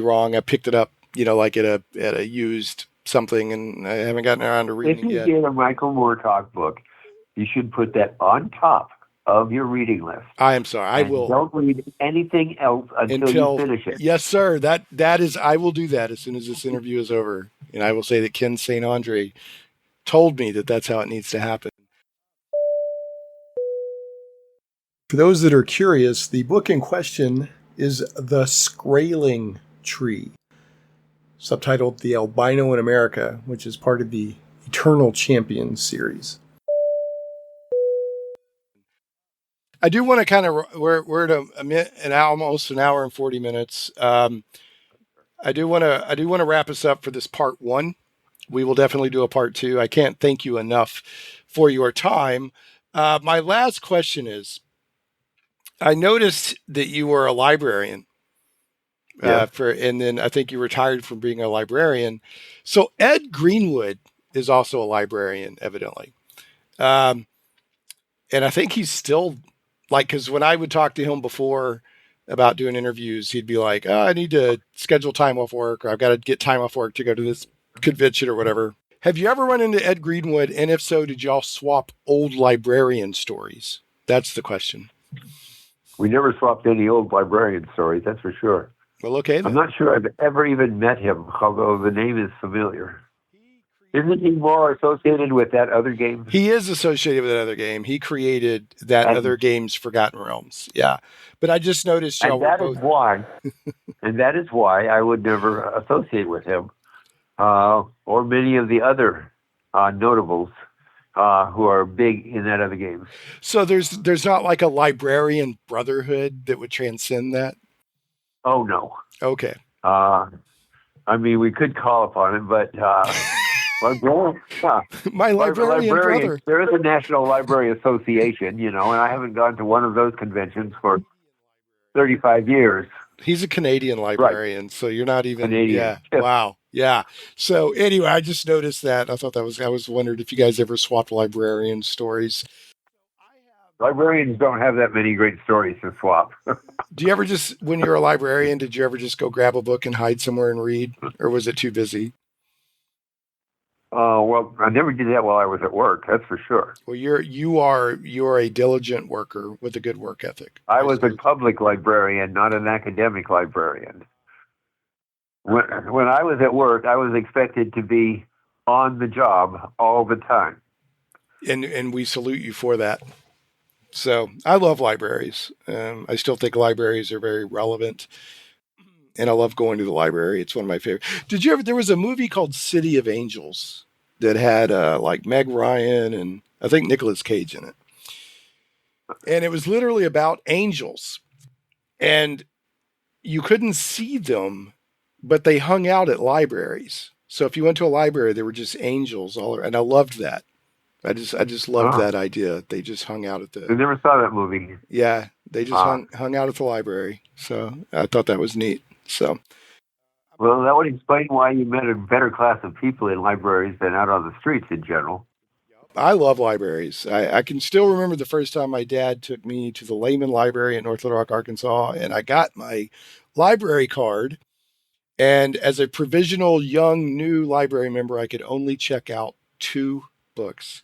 wrong. I picked it up, like at a used something, and I haven't gotten around to reading it yet. If you get a Michael Moorcock book, you should put that on top of your reading list. I am sorry. I will. Don't read anything else until you finish it. Yes, sir. That is. I will do that as soon as this interview is over, and I will say that Ken St. Andre told me that that's how it needs to happen. For those that are curious, the book in question is The Skraeling Tree, subtitled The Albino in America, which is part of the Eternal Champions series. I do want to kind of, we're at almost an hour and 40 minutes. I do want to wrap us up for this part one. We will definitely do a part two. I can't thank you enough for your time. My last question is, I noticed that you were a librarian. And then I think you retired from being a librarian. So Ed Greenwood is also a librarian, evidently. And I think he's still because when I would talk to him before about doing interviews, he'd be like, I need to schedule time off work, or I've got to get time off work to go to this convention or whatever. Have you ever run into Ed Greenwood? And if so, did y'all swap old librarian stories? That's the question. We never swapped any old librarian stories, that's for sure. Well, okay then. I'm not sure I've ever even met him, although the name is familiar. Isn't he more associated with that other game? He is associated with that other game. He created that other game's Forgotten Realms. Yeah. But I just noticed y'all were both... And that is why I would never associate with him or many of the other notables who are big in that other game. So there's not like a librarian brotherhood that would transcend that? Oh, no. Okay. I mean, we could call upon it, but... My librarian brother. There is a National Library Association, and I haven't gone to one of those conventions for 35 years. He's a Canadian librarian, right. So you're not even Canadian. Yeah. Wow. Yeah. So anyway, I just noticed that. I thought I was wondering if you guys ever swapped librarian stories. Librarians don't have that many great stories to swap. Do you ever just, when you're a librarian, did you ever just go grab a book and hide somewhere and read, or was it too busy? Well, I never did that while I was at work. That's for sure. Well, you're a diligent worker with a good work ethic. I was a public librarian, not an academic librarian. When I was at work, I was expected to be on the job all the time. And we salute you for that. So I love libraries. I still think libraries are very relevant. And I love going to the library. It's one of my favorite. There was a movie called City of Angels that had like Meg Ryan and I think Nicolas Cage in it. And it was literally about angels. And you couldn't see them, but they hung out at libraries. So if you went to a library, there were just angels all around. And I loved that. I just loved that idea. They just hung out at the... I never saw that movie. Yeah, they just hung out at the library. So I thought that was neat. So, well, that would explain why you met a better class of people in libraries than out on the streets in general. I love libraries. I can still remember the first time my dad took me to the Lehman Library in North Little Rock, Arkansas, and I got my library card. And as a provisional young new library member, I could only check out 2 books.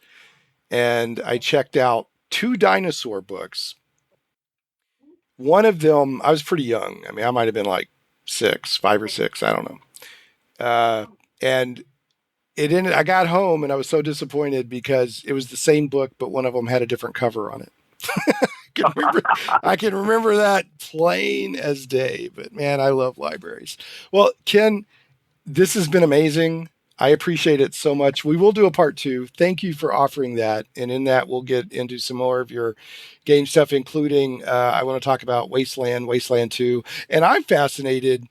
And I checked out 2 dinosaur books. One of them, I was pretty young. I mean, I might have been like 5 or 6. I don't know. And it ended, I got home and I was so disappointed because it was the same book, but one of them had a different cover on it. I can remember that plain as day, but man, I love libraries. Well, Ken, this has been amazing. I appreciate it so much. We will do a part 2. Thank you for offering that. And in that, we'll get into some more of your game stuff, including I want to talk about Wasteland 2. And I'm fascinated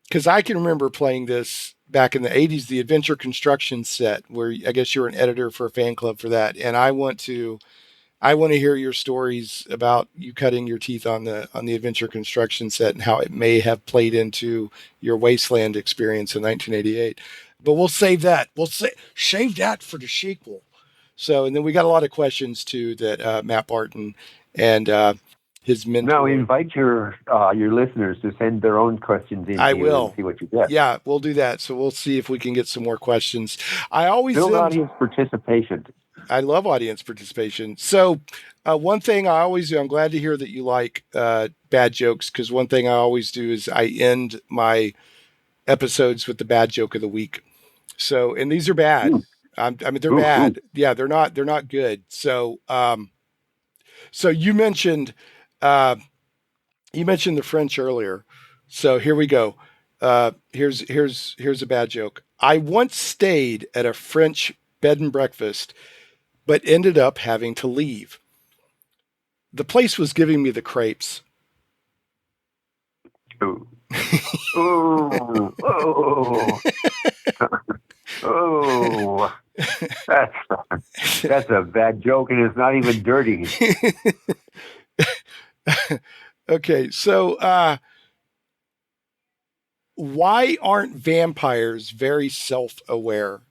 because I can remember playing this back in the 80s, the Adventure Construction set, where I guess you were an editor for a fan club for that. And I want to hear your stories about you cutting your teeth on the Adventure Construction set and how it may have played into your Wasteland experience in 1988. But we'll save that. We'll save that for the sequel. So, and then we got a lot of questions too that Matt Barton and his mentor. Now invite your listeners to send their own questions in. I will. And see what you get. Yeah, we'll do that. So we'll see if we can get some more questions. I always build audience participation. I love audience participation. So one thing I always do, I'm glad to hear that you like bad jokes, because one thing I always do is I end my episodes with the bad joke of the week. So, and these are bad. I mean, they're bad. Yeah, they're not good. So, so you mentioned, You mentioned the French earlier, so here we go. Here's a bad joke. I once stayed at a French bed and breakfast, but ended up having to leave. The place was giving me the crepes. Ooh. Ooh. Oh. Oh. That's a bad joke, and it's not even dirty. Okay, so why aren't vampires very self-aware?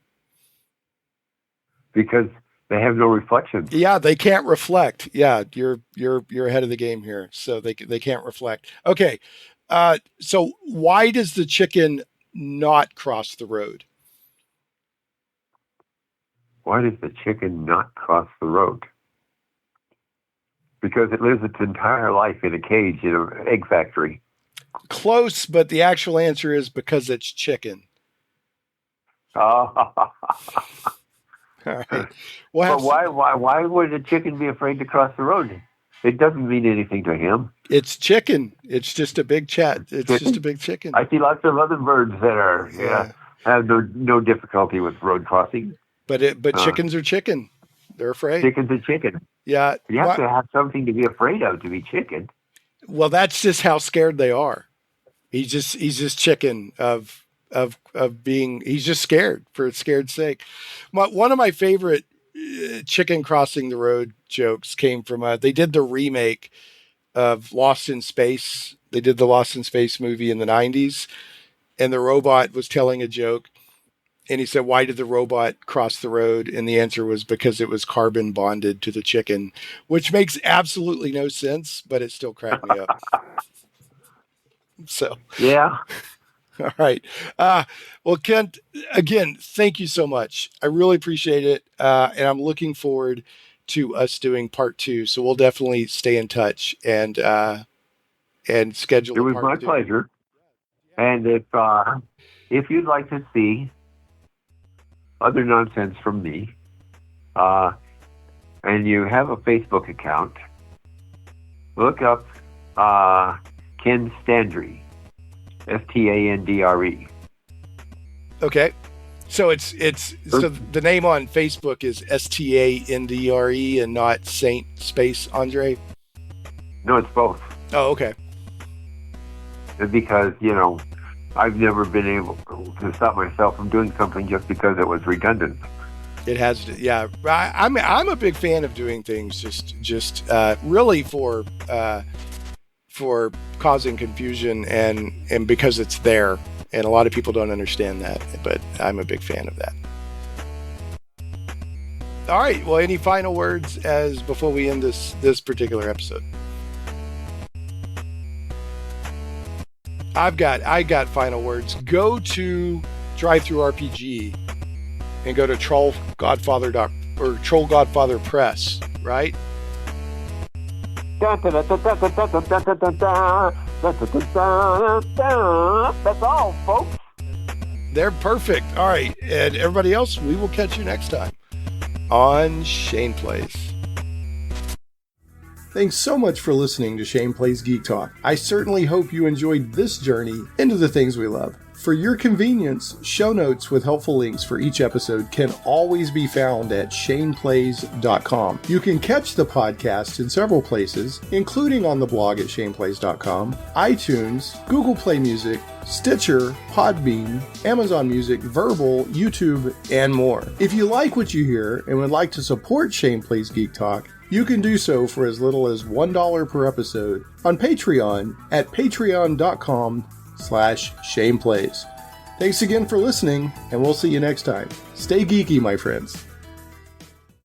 Because they have no reflection. Yeah, they can't reflect. Yeah, you're ahead of the game here. So they can't reflect. Okay, so why does the chicken not cross the road? Why does the chicken not cross the road? Because it lives its entire life in a cage in an egg factory. Close, but the actual answer is because it's chicken. All right. But why would a chicken be afraid to cross the road? It doesn't mean anything to him. It's chicken. It's just a big chat. It's chicken? Just a big chicken. I see lots of other birds that have no difficulty with road crossing. But chickens are chicken. They're afraid. Chickens are chicken. Yeah. You have to have something to be afraid of to be chicken. Well, that's just how scared they are. He's just chicken of being. He's just scared for its scared sake. One of my favorite chicken crossing the road jokes came from they did the remake of Lost in Space. They did the Lost in Space movie in the 90s, and the robot was telling a joke. And he said, why did the robot cross the road? And the answer was because it was carbon bonded to the chicken, which makes absolutely no sense, but it still cracked me up. So, yeah. All right. Well, Kent, again, thank you so much. I really appreciate it. And I'm looking forward to us doing part 2. So we'll definitely stay in touch and schedule. It was my pleasure. And if you'd like to see other nonsense from me, and you have a Facebook account, look up Ken Standry, Standre. Okay, so so the name on Facebook is Standre and not Saint Space Andre. No, it's both. Oh, okay. Because I've never been able to stop myself from doing something just because it was redundant. It has to, yeah. I'm a big fan of doing things just really for causing confusion and because it's there, and a lot of people don't understand that, but I'm a big fan of that. All right. Well, any final words before we end this particular episode? I got final words. Go to DriveThruRPG and go to Troll Godfather Press, right? That's all, folks. They're perfect. All right. And everybody else, we will catch you next time on Shane Plays. Thanks so much for listening to Shane Plays Geek Talk. I certainly hope you enjoyed this journey into the things we love. For your convenience, show notes with helpful links for each episode can always be found at shaneplays.com. You can catch the podcast in several places, including on the blog at shaneplays.com, iTunes, Google Play Music, Stitcher, Podbean, Amazon Music, Verbal, YouTube, and more. If you like what you hear and would like to support Shane Plays Geek Talk, you can do so for as little as $1 per episode on Patreon at patreon.com/ShanePlays. Thanks again for listening, and we'll see you next time. Stay geeky, my friends.